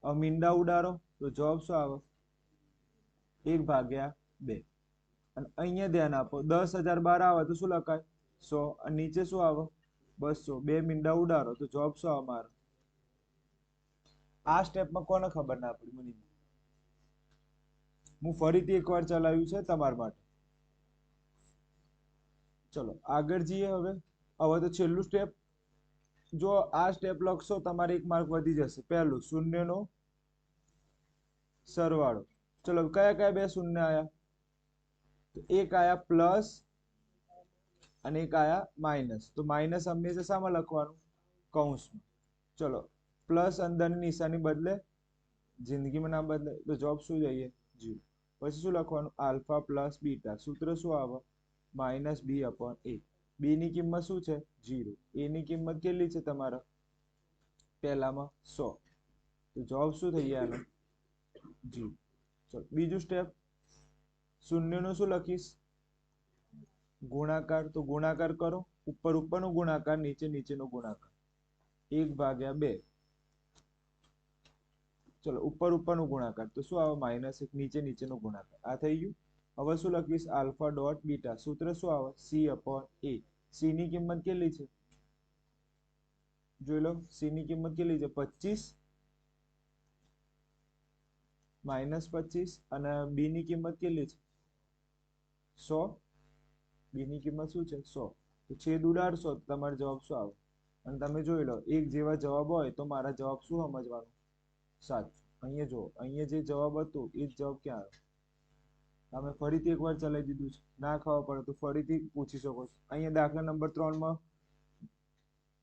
હવે મીંડા ઉડાડો તો જવાબ શું આવે? 1/2. અને અહીંયા ધ્યાન આપો. 10,000 બહાર આવે તો શું લખાય? 100. અને નીચે શું આવે? 200. બે મીંડા ઉડાડો તો જવાબ શું આવે મારો? આ સ્ટેપમાં કોને ખબર ના પડી? મને હું ફરીથી એકવાર ચલાવ્યું છે તમારા માટે. ચલો આગળ જઈએ. હવે તો છેલ્લું સ્ટેપ. જો આ સ્ટેપ લખશો તમારે 1 માર્ક વધી જશે. પહેલું શૂન્યનો સરવાળો. ચલો કયા કયા બે શૂન્ય આયા? તો એક આયા પ્લસ અને એક આયા માઇનસ. તો માઇનસ હંમેશા શામાં લખવાનું? કૌંસમાં. ચલો પ્લસ અંદરની નિશાની બદલે, જિંદગીમાં ના બદલે, તો જવાબ શું જઈએ? 0. પછી શું લખવાનું? Alpha plus beta. સૂત્ર શું આવે? -b/a. બી ની કિંમત શું છે? 0. એ ની કિંમત કેટલી છે તમારા? પહેલામાં 100. તો જવાબ શું થઈ ગયા આનો? 0. ચલો બીજું સ્ટેપ. શૂન્યનો શું લખીશ? ગુણાકાર. તો ગુણાકાર કરો. ઉપરનો ગુણાકાર, નીચેનો ગુણાકાર. 1/2. ચલો ઉપરનો ગુણાકાર તો શું આવે? -1. નીચેનો ગુણાકાર. આ થઈ ગયું. હવે શું લખીશ? Alpha dot beta. સૂત્ર શું આવે? c/a. સી ની કિંમત કેટલી છે? જોઈ લો. સી ની કિંમત કેટલી છે? 25 -25. અને બી ની કિંમત કેટલી છે? 100. બી ની કિંમત શું છે? 100. તો છેદ ઉડાડશો તો તમારો જવાબ શું આવે? અને તમે જોઈ લો, એક જેવા જવાબ હોય તો મારા જવાબ શું સમજવાનું? સાચું. અહીંયા જુઓ, અહીંયા જે જવાબ હતો એ જ જવાબ ક્યાં આવ્યો? તમે ફરીથી એકવાર ચલાવી દીધું છે. ના ખબર પડે તો ફરીથી પૂછી શકો છો. અહીંયા દાખલા નંબર 3માં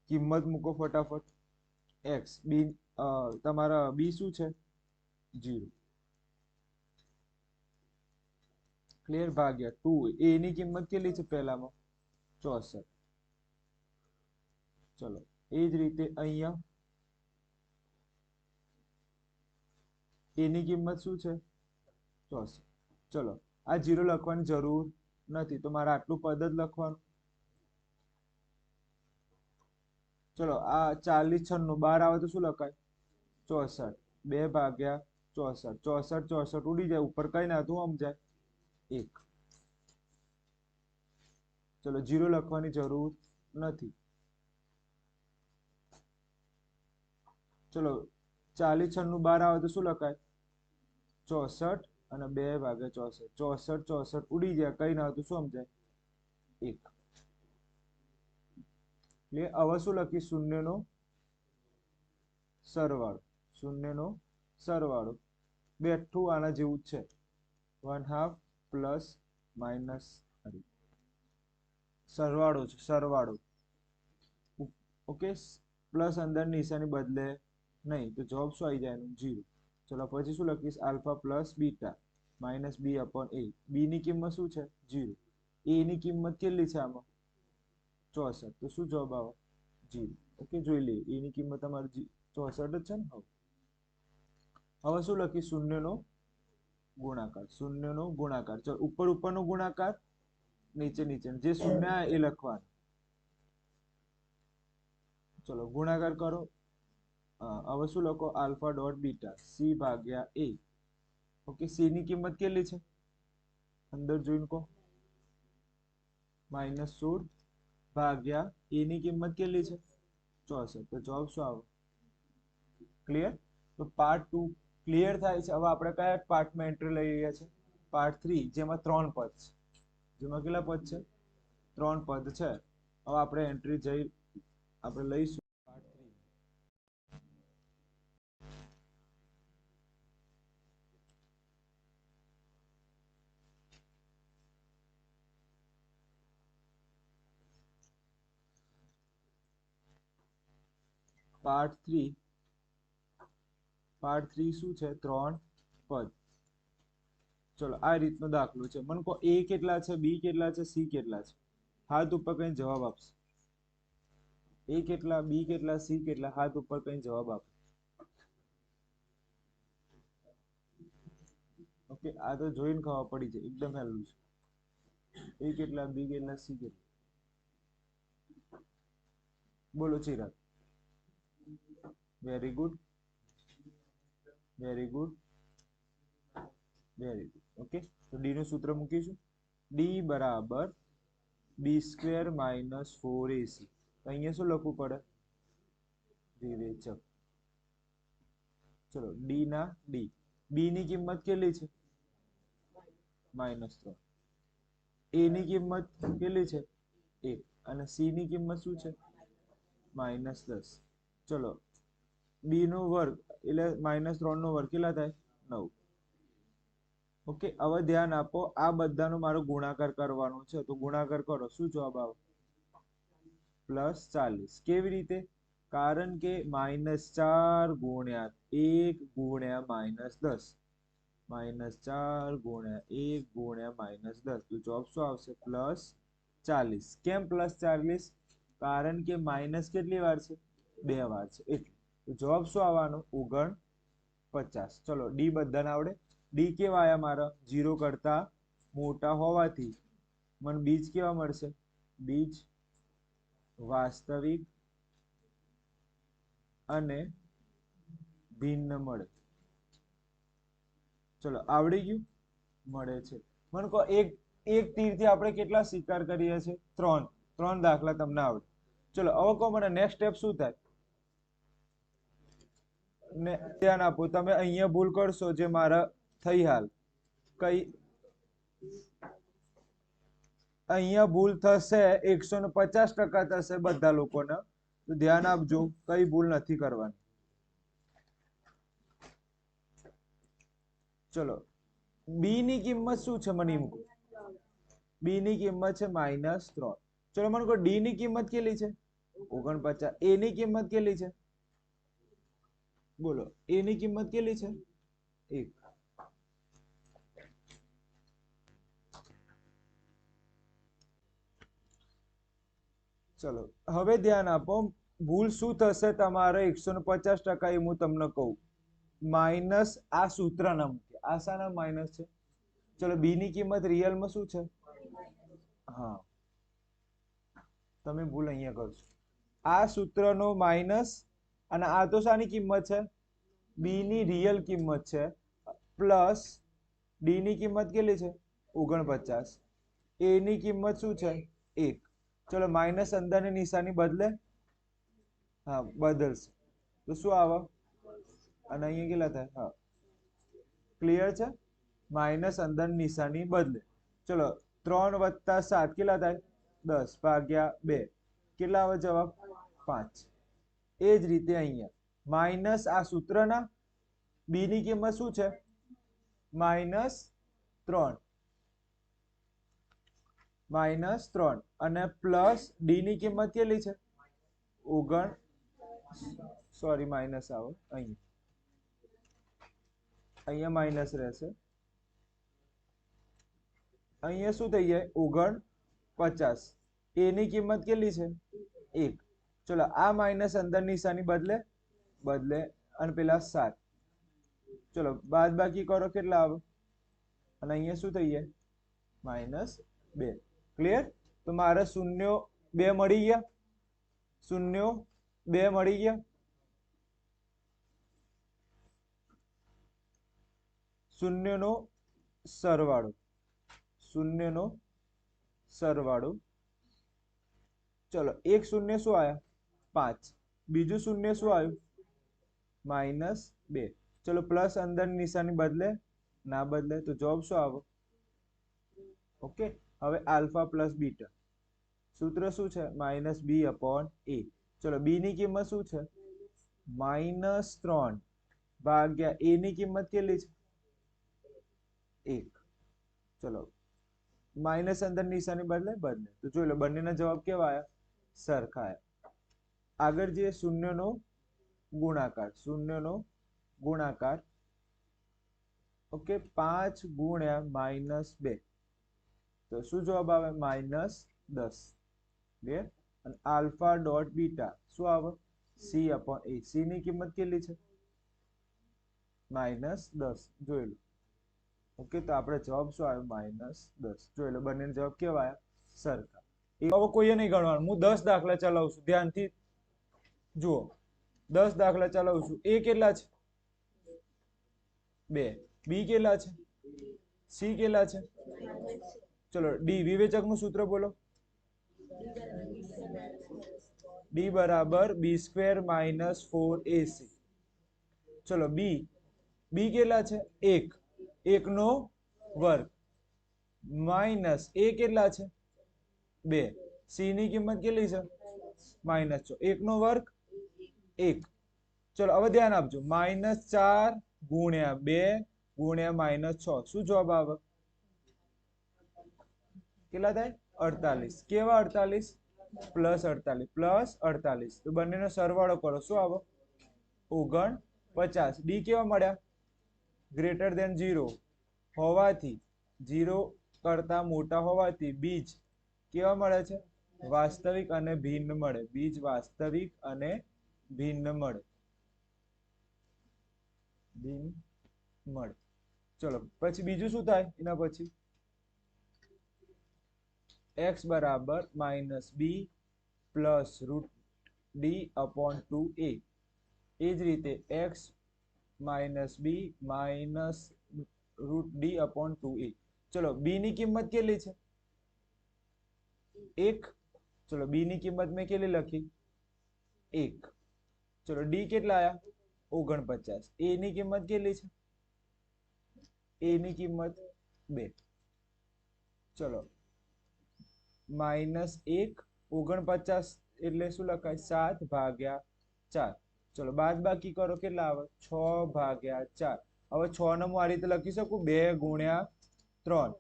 કિંમત મૂકો ફટાફટ. એક્સ બી, તમારા બી શું છે? 0. ક્લિયર? ભાગ્યા 2. એ ની કિંમત કેટલી છે પહેલામાં? 64. ચલો એ જ રીતે અહીંયા એ ની કિંમત શું છે? 64. ચલો આ 0 લખવાની જરૂર નથી, તો મારે આટલું પદ જ લખવાનું. ચલો આ 40 96 બહાર આવે તો શું લખાય? 64. 2/64. 64 64 ઉડી જાય. ઉપર કઈ ના હતું સમજાય? 1. ચલો 0 લખવાની જરૂર નથી. ચલો 40 96 12 આવે તો શું લખાય? 64 અને 2 ભાગ્યા 64. 64 64 ઉડી ગયા, કઈ ના હોય તો શું સમજાય? 1. એટલે હવે શું લખી? શૂન્યનો સરવાળો. શૂન્યનો સરવાળો બેઠું આના જેવું જ છે, 1/2 પ્લસ માઇનસ સરવાળો છે, સરવાળો. ઓકે, પ્લસ અંદર નિશાની બદલે નહીં તો જવાબ શું આવી જાય? 0. ચલો પછી શું લખીશ? Alpha plus beta minus B upon A. B ની કિંમત શું છે? 0. એ ની કિંમત કેટલી છે આમાં? 64. તો શું જવાબ આવે? 0. ઓકે, જોઈ લઈએ. એ ની કિંમત તમારી 64 જ છે ને. હવે શું લખીશ? શૂન્યનો ગુણાકાર. શૂન્યનો ગુણાકાર. ચલો ઉપર ઉપરનો ગુણાકાર, નીચે નીચે જે શૂન્ય એ લખવાનું. ચલો ગુણાકાર કરો. હવે શું લખો? આલ્ફા ડોટ બીટા સી ભાગ્યા એ. ઓકે, સી ની કિંમત કેટલી છે અંદર જોઈને કહો? -16 ભાગ્યા એ ની કિંમત કેટલી છે? 64. તો જવાબ શું આવે? ક્લિયર? તો પાર્ટ 2 ક્લિયર થાય છે. હવે આપણે કયા પાર્ટમાં એન્ટ્રી લઈ રહ્યા છે? પાર્ટ 3, જેમાં 3 પદ છે. જેમાં કેટલા પદ છે? 3 પદ છે. હવે આપણે એન્ટ્રી આપણે લઈશું પાર્ટ 3. પાર્ટ 3 શું છે? 3 પદ. ચલો આ રીતનો દાખલો છે. મને કહો એ કેટલા છે, બી કેટલા છે, સી કેટલા છે? હાથ ઉપર કઈ જવાબ આપશે. એ કેટલા, બી કેટલા, સી કેટલા? હાથ ઉપર કઈ જવાબ આપો. ઓકે, આ તો જોઈને ખબર પડી જાય, એકદમ સહેલું છે. એ કેટલા, બી કેટલા, સી કેટલા? બોલો Chirag. Very good, very good, very good. Okay, તો ડી નું સૂત્ર મૂકીશું. ડી બરાબર b² - 4ac. અહીંયા શું લખવું પડે? વિવેચક. ચલો ડી ના ડી. બી ની કિંમત કેટલી છે? -3. એ ની કિંમત કેટલી છે? 1. અને સી ની કિંમત શું છે? -10. ચલો બી નો વર્ગ એટલે -3 નો વર્ગ કેટલા થાય? 9. ઓકે, હવે ધ્યાન આપો, આ બધાનો મારો ગુણાકાર કરવાનો છે. તો ગુણાકાર કરો. શું જવાબ આવે? +40. કેવી રીતે? કારણ કે -4 ગુણ્યા 1 ગુણ્યા -10. -4 ગુણ્યા 1 ગુણ્યા -10. તો જવાબ શું આવશે? +40. કેમ +40? કારણ કે માઇનસ કેટલી વાર છે? 2 વાર છે એટલે. તો જવાબ શું આવવાનો? 49. ચલો ડી બધાને આવડે? ડી કેવા આયા મારા? 0 કરતા મોટા હોવાથી મને બીજ કેવા મળશે? બીજ વાસ્તવિક અને ભિન્ન મળે. ચલો આવડી ગયું? મળે છે. મને કહો એક તીરથી આપણે કેટલા શિકાર કરીએ છીએ? 3 દાખલા તમને આવડે. ચલો હવે કહો મને નેક્સ્ટ સ્ટેપ શું થાય? ને ધ્યાન આપો, તમે અહીંયા ભૂલ કરશો જે મારા થઈ હાલ કઈ અહીંયા ભૂલ થશે 150% થશે બધા લોકોને. તો ધ્યાન આપજો, કઈ ભૂલ નથી કરવાની. ચલો બી ની કિંમત શું છે? મને એમ કહો. બી ની કિંમત છે -3. ચલો મને કહો ડી ની કિંમત કેટલી છે? 49. એ ની કિંમત કેટલી છે? બોલો, એ ની કિંમત કેટલી છે? 1. ચલો હવે ધ્યાન આપો, ભૂલ શું થશે તમારે 150% એ હું તમને કહું. માઇનસ આ સૂત્ર ના મૂકે. આ શાના માઇનસ છે? ચલો બી ની કિંમત રિયલમાં શું છે? હા, તમે ભૂલ અહીંયા કરશો. આ સૂત્રનો માઇનસ અને આ તો શાની કિંમત છે? બી ની રિયલ કિંમત છે. પ્લસ ડી ની કિંમત કેટલી છે? 49. એ ની કિંમત શું છે? 1. ચલો માઇનસ અંદરની નિશાની બદલે, હા બદલશે તો શું આવે, અને અહીંયા કેટલા થાય, હા ક્લિયર છે, માઇનસ અંદરની નિશાની બદલે. ચલો 3 + 7 કેટલા થાય, 10/2 કેટલા આવે જવાબ, 5. એ જ રીતે અહીંયા માઇનસ આ સૂત્રના બી ની કિંમત શું છે, -3 અને પ્લસ ડી ની કિંમત કેટલી છે, સોરી માઇનસ આવે અહીંયા માઇનસ રહેશે, અહીંયા શું થઈ જાય 49. એ ની કિંમત કેટલી છે, 1. ચલો આ માઇનસ અંદર નિશાની બદલે અને પેલા 7. ચલો બાદ બાકી કરો કેટલા આવે, અને અહીંયા શું થઈ જાય -2. ક્લિયર. તો મારે શૂન્યો 2 મળી ગયા, શૂન્યો 2 મળી ગયા. શૂન્યનો સરવાળો, ચલો એક શૂન્ય શું આયા, 5. બીજું શૂન્ય શું આવ્યું, -2. ચલો પ્લસ અંદર નિશાની બદલે, ના બદલે, તો જવાબ શું આવે, ઓકે. હવે આલ્ફા પ્લસ બીટા સૂત્ર શું છે, -b/a. ચલો બી ની કિંમત શું છે, -3 ભાગ્યા એ ની કિંમત કેટલી છે, 1. ચલો માઇનસ અંદર નિશાની બદલે, તો જોઈ લો બંનેના જવાબ કેવા આયા, સરખા આયા. આગળ જે શૂન્યનો ગુણાકાર, ઓકે, 5 ગુણ્યા -2 તો શું જવાબ આવે, -10. અને આલ્ફા ડોટ બીટા શું આવે, c/a. c ની કિંમત કેટલી છે, -10. જોઈ લો, ઓકે. તો આપણે જવાબ શું આવ્યો, -10. જોઈ લો બંનેના જવાબ કેવા આવ્યા, સરખા. હવે કોઈએ નહીં ગણવાનું, હું 10 દાખલા ચલાવું છું, ધ્યાનથી જુઓ. 10 દાખલા ચલાવું છું. એ કેટલા છે, 2. બી કેટલા છે, સી કેટલા છે, ચલો ડી વિવેચકનું સૂત્ર બોલો, d = b² - 4ac. ચલો બી કેટલા છે, 1. 1 નો વર્ગ માઇનસ એ કેટલા છે, 2. સી ની કિંમત કેટલી છે, -6. 1 નો વર્ગ 1. ચલો હવે ધ્યાન આપજો, -4 ગુણ્યા 2 ગુણ્યા -6 શું જવાબ આવે, કેટલા થાય, 48. કેવા 48, +48. તો બંનેનો સરવાળો કરો શું આવે, 49. ડી કેવા મળ્યા, >0 હોવાથી, 0 કરતા મોટા હોવાથી બીજ કેવા મળે છે, વાસ્તવિક અને ભિન્ન મળે, બીજ વાસ્તવિક અને ભિન્ન મળે. ચલો પછી બીજું શું થાય, એના પછી x = -b + √d/2a. એ જ રીતે x - b - √d/2a. ચલો બી ની કિંમત કેટલી છે, 1. ચલો બી ની કિંમત મેં કેટલી લખી, 1. ચલો ડી કેટલા આયા, 49. એ ની કિંમત કેટલી છે, એ ની કિંમત 2. ચલો -1 49 એટલે શું લખાય, 7/4. ચલો બાદ બાકી કરો કેટલા આવે, 6/4. હવે 6 ને હું આ રીતે લખી શકું, 2 ગુણ્યા 3.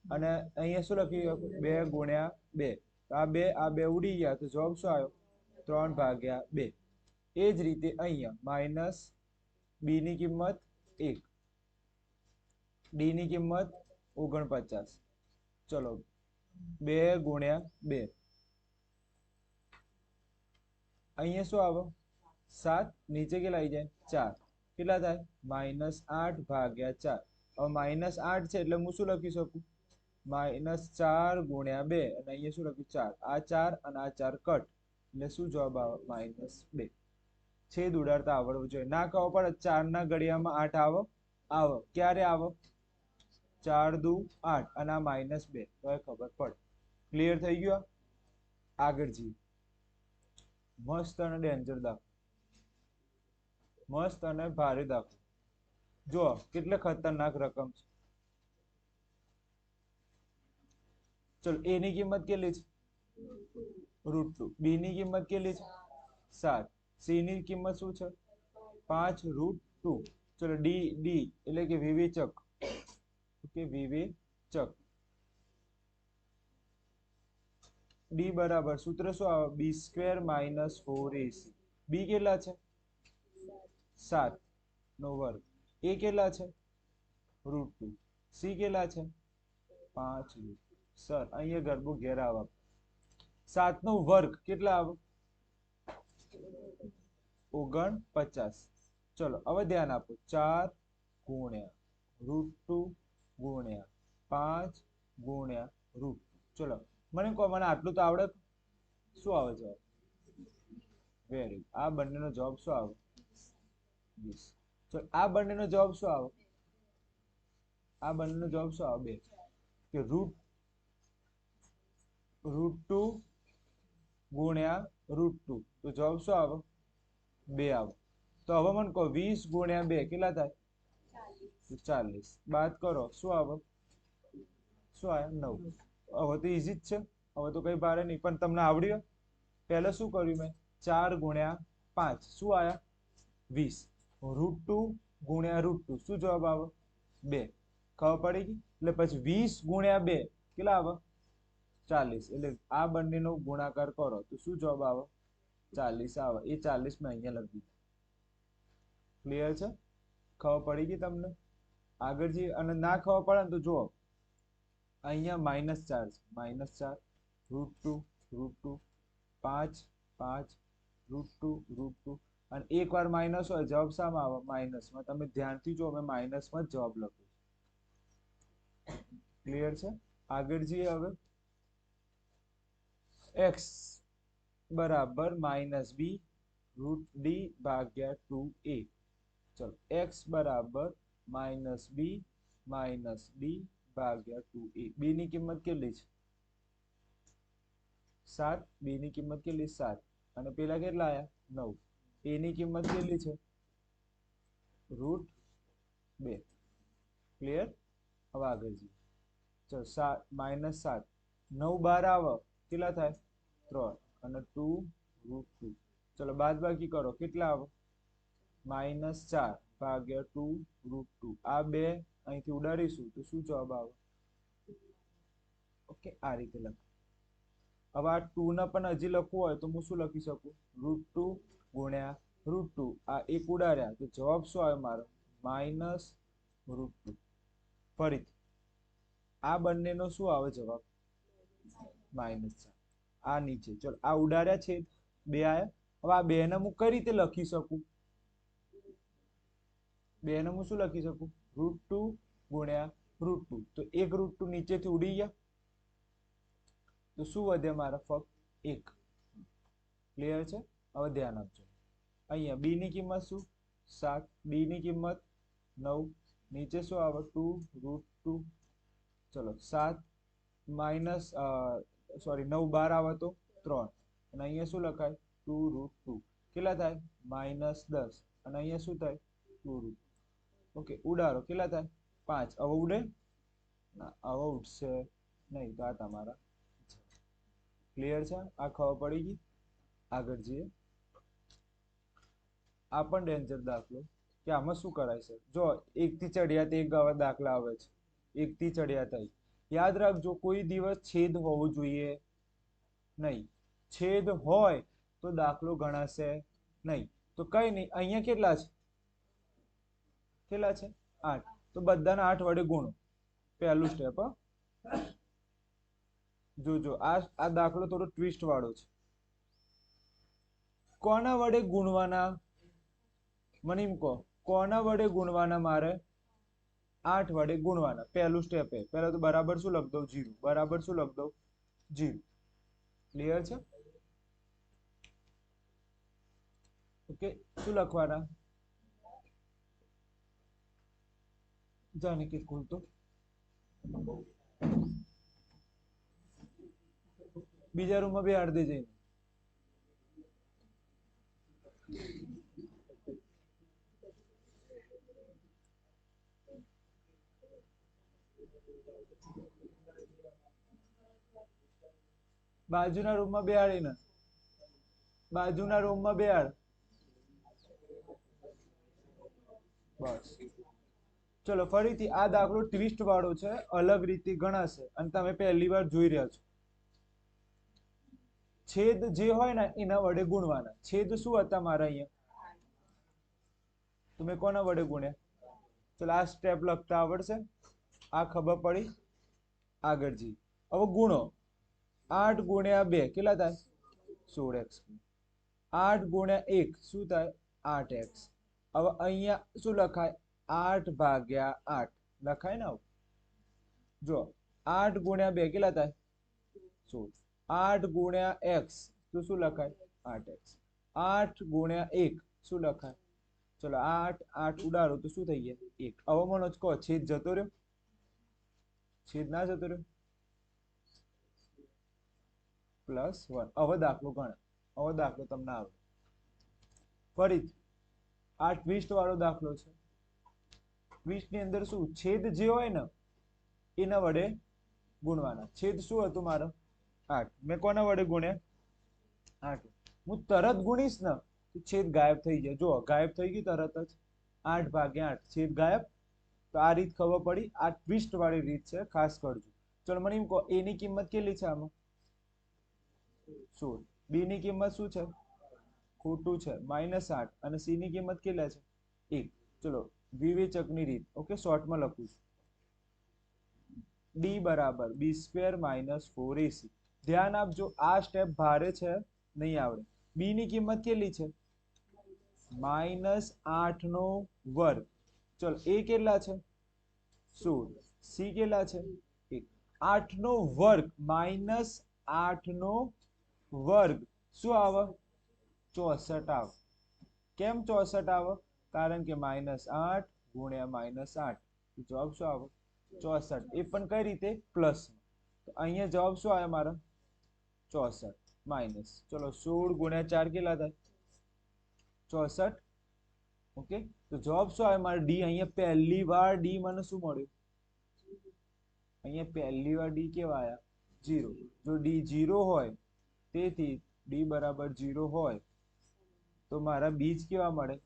અને અહીંયા શું લખી શકું, 2 ગુણ્યા 2. આ બે ઉડી ગયા તો જવાબ શું આવ્યો, 3/2. એ જ રીતે અહીંયા બી ની કિંમત 1, ડી ની કિંમત 49. ચલો 2 ગુણ્યા 2. અહીંયા શું આવે, 7. નીચે કેટલા આવી જાય, 4. કેટલા થાય, -8/4. હવે -8 છે એટલે હું શું લખી શકું, -4 ગુણ્યા 2. અને અહીંયા શું લખ્યું, 4. આ 4 અને આ 4 કટ એટલે શું જવાબ આવે, -2. છેદ ઉડાડતા આવડવું જોઈએ, ના ખબર પડે 4 ના ઘડિયામાં 8 આવે, ક્યારે આવે, 4 દુ 8 અને આ -2 તો ખબર પડે. ક્લિયર થઈ ગયું. આગળ જઈએ. મસ્ત અને ડેન્જર દાખલો, મસ્ત અને ભારે દાખલો. જો કેટલે ખતરનાક રકમ છે. ચલો a ની કિંમત કેટલી છે? √2. b ની કિંમત કેટલી છે? 7. c ની કિંમત શું છે? 5√2. ચલો d એટલે કે વિવેચક. ઓકે, વિવેચક. d બરાબર સૂત્ર શું આવે? b² - 4ac. b કેટલા છે? 7 નો વર્ગ. a કેટલા છે? √2. c કેટલા છે? 5 સર અહીંયા ગરબો ઘેર આવે. 7 નો વર્ગ કેટલા આવે? 49. ચલો હવે ધ્યાન આપો. 4 ગુણ્યા √2 ગુણ્યા 5 ગુણ્યા √2. ચલો મને કહો, મને આટલું તો આવડે. શું આવે જવાબ? વેરી. આ બંનેનો જવાબ શું આવે? 20. ચલો આ બંનેનો જવાબ શું આવે? આ બંનેનો જવાબ શું આવે? 2. કે √2 ગુણ્યા √2. તો જવાબ શું આવે? 2 આવે. તો હવે મને કહો 20 ગુણ્યા 2 કેટલા થાય? 40. બાદ કરો શું આવે? શું આવે? 9. હવે તો ઈઝી જ છે. હવે તો કઈ ભારે નહીં. પણ તમને આવડ્યું? પહેલા શું કર્યું મેં? 4 ગુણ્યા 5 શું આયા? 20. √2 ગુણ્યા √2 શું જવાબ આવે? 2. ખબર પડી ગઈ? એટલે પછી 20 ગુણ્યા 2 કેટલા આવે? 40. એટલે આ બંનેનો ગુણાકાર કરો તો શું જવાબ આવે? 40 આવે. એ 40 મેં અહીંયા લખી દીધું. ક્લિયર છે? ખબર પડી ગઈ તમને? આગળ જઈએ. અને ના ખબર પડે ને તો જુઓ, અહીંયા -4 છે. -4 √2 5 5 √2 અને એકવાર માઇનસ હોય જવાબ શામાં આવે? માઇનસમાં. તમે ધ્યાનથી જો, મેં માઇનસમાં જ જવાબ લખ્યો. ક્લિયર છે? આગળ જઈએ. હવે x બરાબર -b √d ભાગ્યા 2a. ચલો x બરાબર -b - d ભાગ્યા 2a. b ની કિંમત કેટલી છે? 7. b ની કિંમત કેટલી? 7. અને પેલા કેટલા આયા? 9. a ની કિંમત કેટલી છે? √2. ક્લિયર? હવે આગળ જઈએ. ચલો -7 9 12 આવે કેટલા થાય? 3 અને 2√2. ચલો બાદ બાકી કરો કેટલા આવે? -4 ભાગ્યા 2√2. આ બે અહીંથી ઉડાડીશું તો શું જવાબ આવે? ઓકે, આ રીતે લખો. હવે આ 2 ને પણ હજી લખવું હોય તો હું શું લખી શકું? √2 ગુણ્યા √2. આ એક ઉડાડ્યા તો જવાબ શું આવે મારો? -√2. ફરીથી આ બંનેનો શું આવે જવાબ? -4. આ નીચે ચલો આ ઉડાડ્યા છે 2 આયા. હવે આ 2 ને હું કઈ રીતે લખી શકું? 2 ને હું શું લખી શકું? √2 ગુણ્યા √2. તો એક √2 નીચેથી ઉડી ગયા તો શું વધે મારા? ફક્ત 1. ક્લિયર છે? હવે ધ્યાન આપજો. અહીંયા b ની કિંમત શું? 7. d ની કિંમત 9. નીચે શું આવે? 2√2. ચલો 7 માઇનસ 9 12 આવે તો 3. અને અહીંયા શું લખાય? 2√2. કેટલા થાય? -10. અને અહીંયા શું થાય? 2√2. ઓકે, ઉડાડો કેટલા થાય? 5. હવે ઉડે? ના, હવે ઉડશે નહીં. તો આ તમારા. ક્લિયર છે? આ ખબર પડી ગઈ? આગળ જઈએ. આ પણ ડેન્જર દાખલો કે આમાં શું કરાય છે? જો 1 થી ચડિયાત એક આવા દાખલા આવે છે. 1 થી ચડિયાત આવી. યાદ રાખજો, કોઈ દિવસ છેદ હોવો જોઈએ નહીં. છેદ હોય તો દાખલો ગણાશે નહીં. તો કઈ નહીં. અહીંયા કેટલા છે? કેટલા છે? 8. તો બધાને 8 વડે ગુણો. પહેલું સ્ટેપ. જોજો આ દાખલો થોડો ટ્વિસ્ટ વાળો છે. કોના વડે ગુણવાના? મને એમ કહો, કોના વડે ગુણવાના મારે? 8 વડે ગુણવાના. પહેલું સ્ટેપ એ. પહેલા તો બરાબર શું લખ દઉં? 0. બરાબર શું લખ દઉં? 0. ક્લિયર છે? ઓકે, શું લખવાના? જાને કે ખોલતો બીજા રૂમમાં બેહાડ દે જઈને. બાજુના રૂમમાં બેહાડીને બાજુના રૂમમાં બેહાડ. બસ ચલો ફરીથી આ દાખલો ટ્વિસ્ટ વાળો છે, અલગ રીતે ગણાશે અને તમે પહેલી વાર જોઈ રહ્યા છો. છેદ જે હોય ને એના વડે ગુણવાના. છેદ શું હતા મારા અહીંયા? તમે કોના વડે ગુણ્યા? ચલો આ સ્ટેપ લખતા આવડશે, આ ખબર પડી, આગળ જી. હવે ગુણો. 8 ગુણ્યા 2 કેટલા થાય? 16x. 8 ગુણ્યા 1 શું થાય? 8x. હવે અહીંયા શું લખાય? 8 ભાગ્યા 8 લખાય ને આવું. જો 8 ગુણ્યા 2 કેટલા થાય? 16. 8 ગુણ્યા x તો શું લખાય? 8x. 8 ગુણ્યા 1 શું લખાય? ચલો 8 8 ઉડાડો તો શું થઈ ગયા? 1. હવે મનોજ કહો છેદ જતો રહ્યો? છેદ ના જતો રહ્યો? +1. હવે દાખલો ગણ. હવે દાખલો તમને આવે. ફરીથી આ ટ્વિસ્ટ વાળો દાખલો છે. ટ્વિસ્ટ ની અંદર શું? છેદ જે હોય ને એના વડે ગુણવાના. છેદ શું હતું મારો? 8. મેં કોના વડે ગુણ્યા? 8. હું તરત ગુણીશ ને તો છેદ ગાયબ થઈ જાય. જો ગાયબ થઈ ગયું તરત જ. 8 ભાગ્યા 8 છેદ ગાયબ. તો આ રીત ખબર પડી. આ ટ્વિસ્ટ વાળી રીત છે, ખાસ કરજો. ચલો મને એમ કહો a ની કિંમત કેટલી છે આમાં? 16. b ની કિંમત શું છે? ખોટું છે, -8. અને c ની કિંમત કેટલા છે? 1. ચલો વિવેચકની રીત, ઓકે, શોર્ટમાં લખું છું. d બરાબર b² - 4ac. ધ્યાન આપજો, આ સ્ટેપ ભારે છે, નહીં આવડે. b ની કિંમત કેટલી છે? -8 નો વર્ગ. ચલો a કેટલા છે? 16. c કેટલા છે? 1. 8 નો વર્ગ -8 નો વર્ગ શું આવે? 64 આવે. કેમ 64 આવે? કારણ કે -8 ગુણ્યા -8 જવાબ શું આવે? 64. એ પણ કઈ રીતે? પ્લસ. તો અહીંયા જવાબ શું આવે મારો? 64 માઇનસ. ચલો 16 ગુણ્યા 4 કેટલા થાય? 64. ઓકે, તો જવાબ શું આવે મારે? ડી. અહીંયા પહેલી વાર ડી મને શું મળ્યું? અહીંયા પહેલી વાર ડી કેવા આયા? 0. જો ડી 0 હોય, તેથી ડી બરાબર 0 હોય તો મારા બીજ કેવા મળે?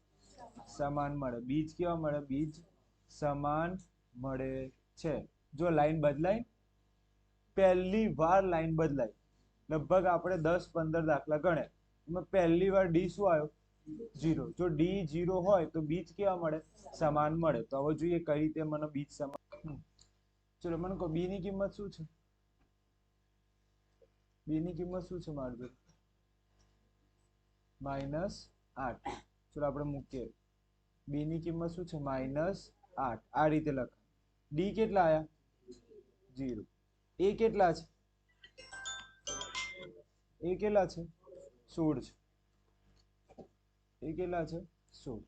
સમાન મળે. બીજ કેવા મળે? બીજ સમાન મળે છે. જો લાઈન બદલાય, પહેલી વાર લાઈન બદલાય. લગભગ આપણે 10-15 દાખલા ગણે, એમાં પહેલી વાર ડી શું આવ્યો? 0. જો ડી 0 હોય તો બીજ કેવા મળે? સમાન મળે. તો હવે જોઈએ કઈ રીતે મને બીજ સમાન. ચલો મને કહો બી ની કિંમત શું છે? બી ની કિંમત શું છે મારું? -8. ચલો આપણે મૂકીએ. બી ની કિંમત શું છે? -8. આ રીતે લખાય. ડી કેટલા આયા? 0. એ કેટલા છે? એ કેટલા છે? 16 છે. એ કેટલા છે? 16.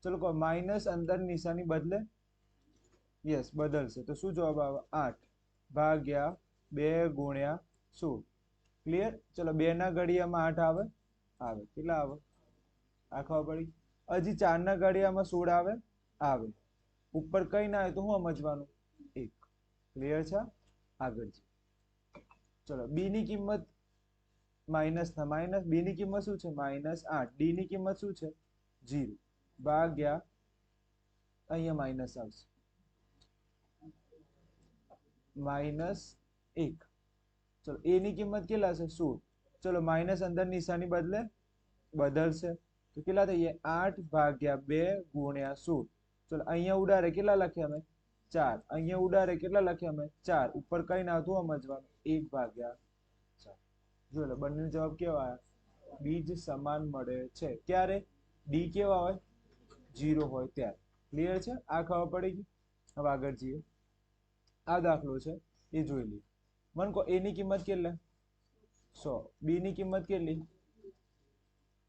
ચલો કહો માઇનસ અંદર નિશાની બદલે? યસ બદલશે. તો શું જવાબ આવે? 8 ભાગ્યા 2 ગુણ્યા 16. ક્લિયર? ચલો 2 ના ઘડિયામાં 8 આવે? આવે. કેટલા આવે? આ ખબર પડી. હજી 4 ના ઘડિયામાં 16 આવે? આવે. ઉપર કઈ ના આવે તો શું સમજવાનું? 1. ક્લિયર છે? આગળ ચલો બી ની કિંમત માઇનસ ના માઇનસ. બી ની કિંમત શું છે? -8. ડી ની કિંમત શું છે? 0 ભાગ્યા અહીંયા માઇનસ આવશે -1. ચલો એ ની કિંમત કેટલા છે? 16. ચલો માઇનસ અંદર નિશાની બદલે? બદલશે. તો કેટલા થઈ ગયા? 8 ભાગ્યા 2 ગુણ્યા 16. ચલો અહીંયા ઉડારે કેટલા લખ્યા અમે? 4. અહીંયા ઉડારે કેટલા લખ્યા અમે? 4. ઉપર કઈ ના આવતું સમજવાનું? 1 ભાગ્યા 4. જો લો બંને જવાબ કેવા આવ્યા? બીજ સમાન મળે છે. ક્યારે? ડી કેવા હોય? 0 હોય ત્યારે. ક્લિયર છે? આ ખબર પડી ગઈ. હવે આગળ જઈએ. આ દાખલો છે એ જોઈ લઈએ. મને કહો એ ની કિંમત કેટલી? 100. બી ની કિંમત કેટલી?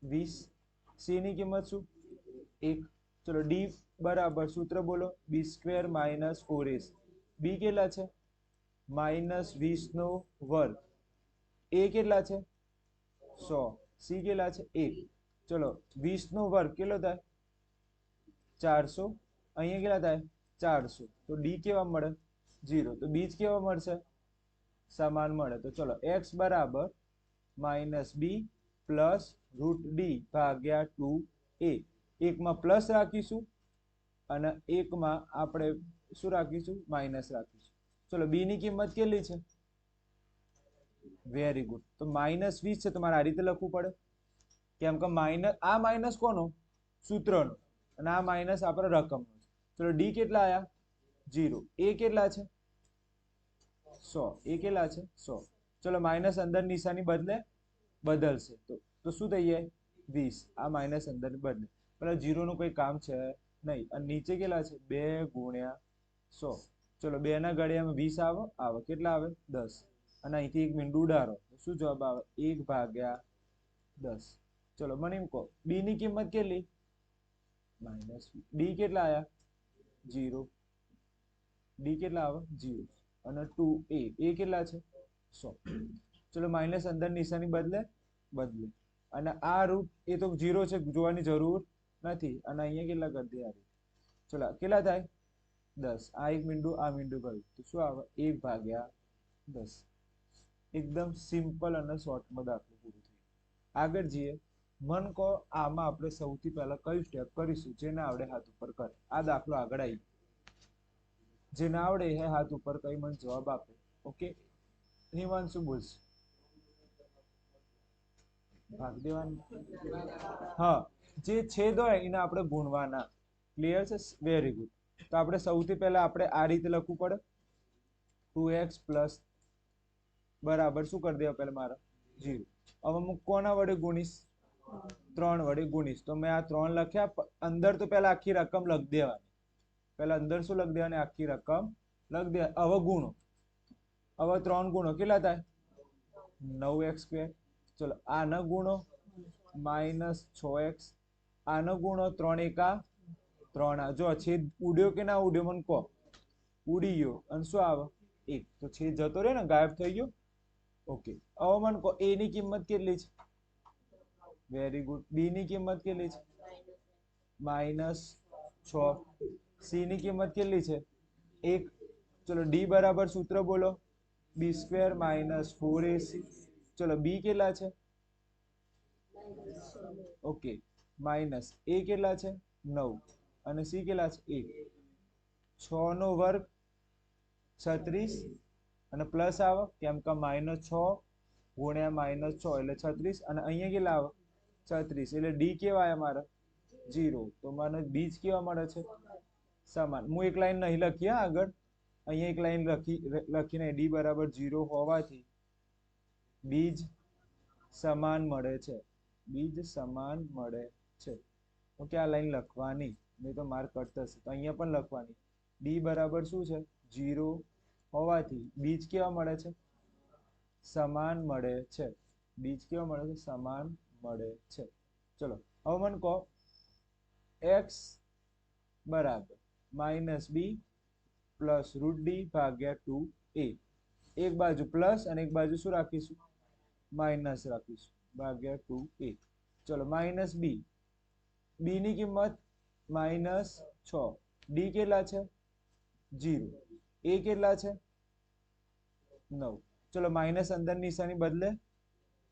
20. સી ની કિંમત શું? 1. ચલો ડી બરાબર સૂત્ર બોલો. b² - 4ac. બી કેટલા છે? -20 નો વર્ગ. એ કેટલા છે 100, સી કેટલા છે 1. ચલો 20 નો વર્ગ કેટલો થાય 400, અહીંયા કેટલા થાય 400, તો ડી કેવા મળે 0, તો બીજ કેવા મળશે સમાન મળે. તો ચલો x બરાબર -b પ્લસ રૂટ ડી ભાગ્યા 2a. એકમાં પ્લસ રાખીશું અને એકમાં આપણે શું રાખીશું માઇનસ રાખીશું. ચલો b ની કિંમત કેટલી છે વેરી ગુડ. તો -20 છે, તમારે આ રીતે લખવું પડે કેમ કે આ માઇનસ કોનો સૂત્રનો અને આ માઇનસ આપણે રકમનો. ચલો ડી કેટલા આયા 0, એ કેટલા છે 100, એ કેટલા છે 100. ચલો માઇનસ અંદર નિશાની બદલશે તો શું થઈ જાય 20, આ માઇનસ અંદર બદલે પેલા 0 નું કોઈ કામ છે નહીં. અને નીચે કેટલા છે 2 ગુણ્યા 100. ચલો 2 ના ઘડિયામાં 20 આવે કેટલા આવે 10, અને અહીંથી એક મીંડું ઉડાડો તો શું જવાબ આવે 1/10. ચલો મને એમ કહો બી ની કિંમત કેટલી ડી કેટલા આયા 0, ડી કેટલા આવે 0 અને 2a, એ કેટલા છે 100. ચલો માઇનસ અંદર નિશાની બદલે અને આ રૂટ એ તો 0 છે, જોવાની જરૂર નથી. અને અહીંયા કેટલા કરી દે યાર. ચલો કેટલા થાય 10, આ એક મીંડું આ મીંડું ગયું તો શું આવે 1/10. એકદમ સિમ્પલ અને શોર્ટમાં દાખલો પૂરો થયો. આગળ જઈએ. મન કહો આમાં આપણે સૌથી પહેલા કયું સ્ટેપ કરીશું? જેને આવડે હાથ ઉપર કરે. આ દાખલો આગળ આવી, જેને આવડે એ હાથ ઉપર કઈ મને જવાબ આપે. ઓકે, હિમાંશુ બોલશે. ભાગ દેવાનું. હા, જે છેદ હોય એને આપણે ગુણવાના. ક્લિયર છે? Very good. તો આપણે સૌથી પહેલા આપણે આ રીતે લખવું પડે 2x પ્લસ બરાબર શું કરી દેવા પહેલા મારા 0. હવે હું કોના વડે ગુણીશ 3 વડે ગુણીશ. તો મેં આ 3 લખ્યા, અંદર તો પહેલા આખી રકમ લખી દેવાની. પહેલા અંદર શું લખી દેવાની આખી રકમ લખી દે. હવે ગુણો, હવે 3 ગુણો કેટલા થાય 9x². ચલો આનો ગુણો -6x, આનો ગુણો 3 એકા 3. જો છેદ ઉડ્યો કે ના ઉડ્યો મને કહો. ઉડી ગયો અને શું આવે 1, તો છેદ જતો રહ્યો ને, ગાયબ થઈ ગયો. ઓકે, હવે મને કહો a ની કિંમત કેટલી છે વેરી ગુડ. b ની કિંમત કેટલી છે -6, c ની કિંમત કેટલી છે 1. ચલો d બરાબર સૂત્ર બોલો b² - 4ac. ચલો b કેટલા છે ઓકે માઇનસ a કેટલા છે 9 અને c કેટલા છે 1. 6 નો વર્ગ 36 અને પ્લસ આવે કેમ કે -6 ગુણ્યા -6 એટલે 36 અને અહીંયા કેટલા આવે 36 એટલે ડી કેવા આવ્યા મારા 0. તો મને બીજ કેવા મળે છે સમાન. હું એક લાઈન નહીં લખી આગળ, અહીંયા એક લાઈન લખીને ડી બરાબર 0 હોવાથી બીજ સમાન મળે છે. બીજ સમાન મળે છે. ઓકે, આ લાઈન લખવાની, નહીં તો માર્ક કટ થશે. તો અહીંયા પણ લખવાની ડી બરાબર શું છે 0 હોવાથી બીજ કેવા મળે છે સમાન મળે છે. બીજ કેવા મળે છે સમાન મળે છે. ચલો હવે મને કહો x બરાબર -b પ્લસ રૂટ ડી ભાગ્યા 2a. એક બાજુ પ્લસ અને એક બાજુ શું રાખીશું માઇનસ રાખીશું ભાગ્યા 2a. ચલો -b, b ની કિંમત -6, ડી કેટલા છે 0, a કેટલા છે 9. ચલો માઇનસ અંદર નિશાની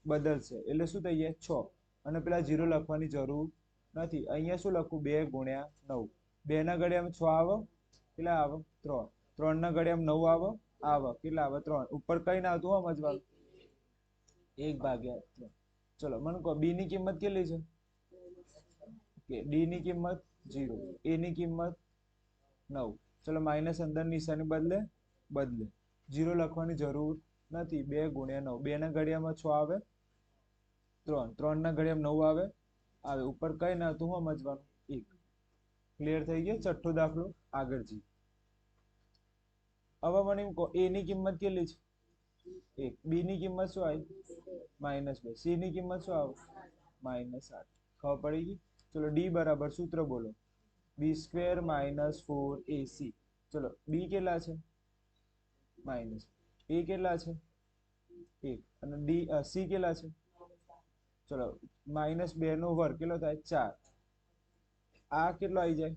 બદલશે એટલે શું થઈ જાય 6 અને પેલા 0 લખવાની જરૂર નથી. અહીંયા શું લખું 2 ગુણ્યા 9. 2 ના ઘડિયામાં 6 આવે કેટલા આવે 3. 3 ના ઘડિયામાં 9 આવે કેટલા આવે 3. ઉપર કઈ ના આવતું સમજવાનું 1/3. ચલો મને કહો બી ની કિંમત કેટલી છે ઓકે, ડી ની કિંમત 0, a ની કિંમત 9. ચલો માઇનસ અંદર નિશાની બદલે 0 લખવાની જરૂર નથી. 2 ગુણ્યા 9, 2 ના ઘડિયામાં 6 આવે 3, 3 ના ઘડિયામાં 9 આવે ઉપર કઈ ના હતું સમજવાનું 1. ક્લિયર થઈ ગયો? છઠ્ઠો દાખલો આગળ જઈએ. હવે મને એમ કહો a ની કિંમત કેટલી છે 1, b ની કિંમત શું આવી -2, c ની કિંમત શું આવે -8. ખબર પડી ગઈ? ચલો d બરાબર સૂત્ર બોલો b² - 4ac. ચલો b કેટલા છે માઇનસ, a કેટલા છે 1 અને ડી સી કેટલા છે? ચલો -2 નો વર્ગ કેટલો થાય? 4. આ કેટલો આવી જાય?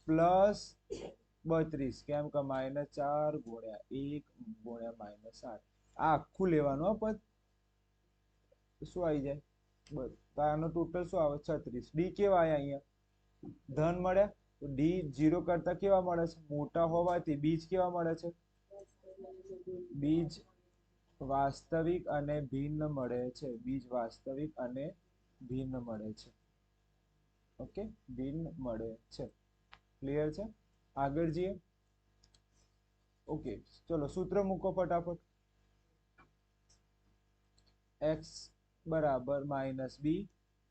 +32, કેમ કે -4 ગુણ્યા 1 ગુણ્યા -8. આ આખું લેવાનું પદ. શું આવી જાય? બસ તો આનો ટોટલ શું આવે? 36. ડી કેવા આવ્યા? અહીંયા ધન મળ્યા. તો ડી 0 કરતા કેવા મળે છે? મોટા હોવાથી બીજ કેવા મળે છે? બીજ વાસ્તવિક અને ભિન્ન મળે છે. બીજ વાસ્તવિક અને ભિન્ન મળે છે. ઓકે, ભિન્ન મળે છે. ક્લિયર છે? આગળ જઈએ. ઓકે, ચલો સૂત્ર મૂકો ફટાફટ. x બરાબર -b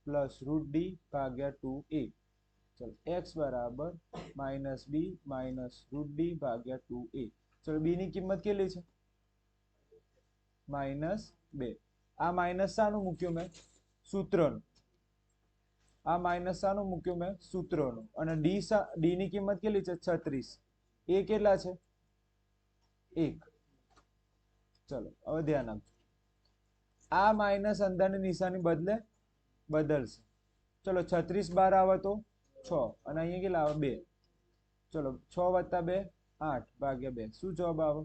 પ્લસ √d ભાગ્યા 2a. ચલો x બરાબર -b માઇનસ √d ભાગ્યા 2a. ચલો b ની કિંમત કેટલી છે? -2. આ માઇનસ શાનું મૂક્યું મેં? સૂત્રનું. આ માઇનસ શાનું મૂક્યું મેં? સૂત્રનું. અને ડી ની કિંમત કેટલી છે? 36. એ કેટલા છે? 1. ચલો હવે ધ્યાન આપજો. આ માઇનસ અંદરની નિશાની બદલશે. ચલો 36 બહાર આવે તો 6 અને અહીંયા કેટલા આવે? 2. ચલો 6 + 2 8 ભાગ્યા 2. શું જવાબ આવે?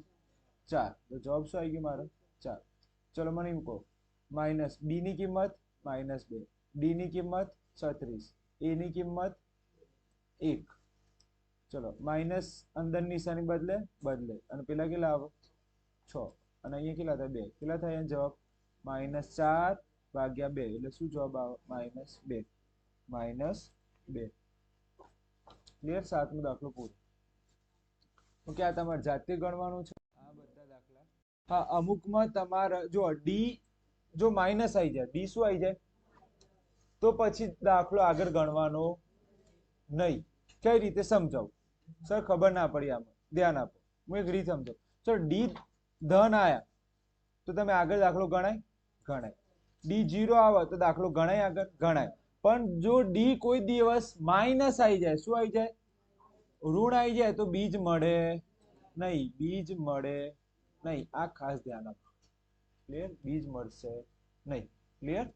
4. તો જવાબ શું આવી ગયો મારો? 4. ચલો મને એમ કહો, માઇનસ બી ની કિંમત -2, ડી ની કિંમત 36, એ ની કિંમત 1. ચલો માઇનસ અંદર નિશાની બદલે અને પેલા કેટલા આવે? 6 અને અહીંયા કેટલા થાય? 2. કેટલા થાય? જવાબ -4 ભાગ્યા 2. એટલે શું જવાબ આવે? -2. -2. ક્લિયર? 7મો દાખલો પૂરો. ઓકે, આ તમારે જાતે ગણવાનું છે આ બધા દાખલા. હા, અમુકમાં તમારે જો ડી જો માઇનસ આવી જાય, ડી શું આવી જાય તો પછી દાખલો આગળ ગણવાનો નહીં. કઈ રીતે સમજાવું સર? ખબર ના પડી. આમાં ધ્યાન આપો, હું એક રીત સમજાવું. સર ડી ધન આયા તો તમે આગળ દાખલો ગણાય. ડી 0 આવે તો દાખલો ગણાય? આગળ ગણાય. પણ જો ડી કોઈ દિવસ માઇનસ આવી જાય, શું આવી જાય? ઋણ આવી જાય તો બીજ મળે નહીં. બીજ મળે નહીં. આ ખાસ ધ્યાન આપો. ક્લિયર? બીજ મળશે નહીં. ક્લિયર?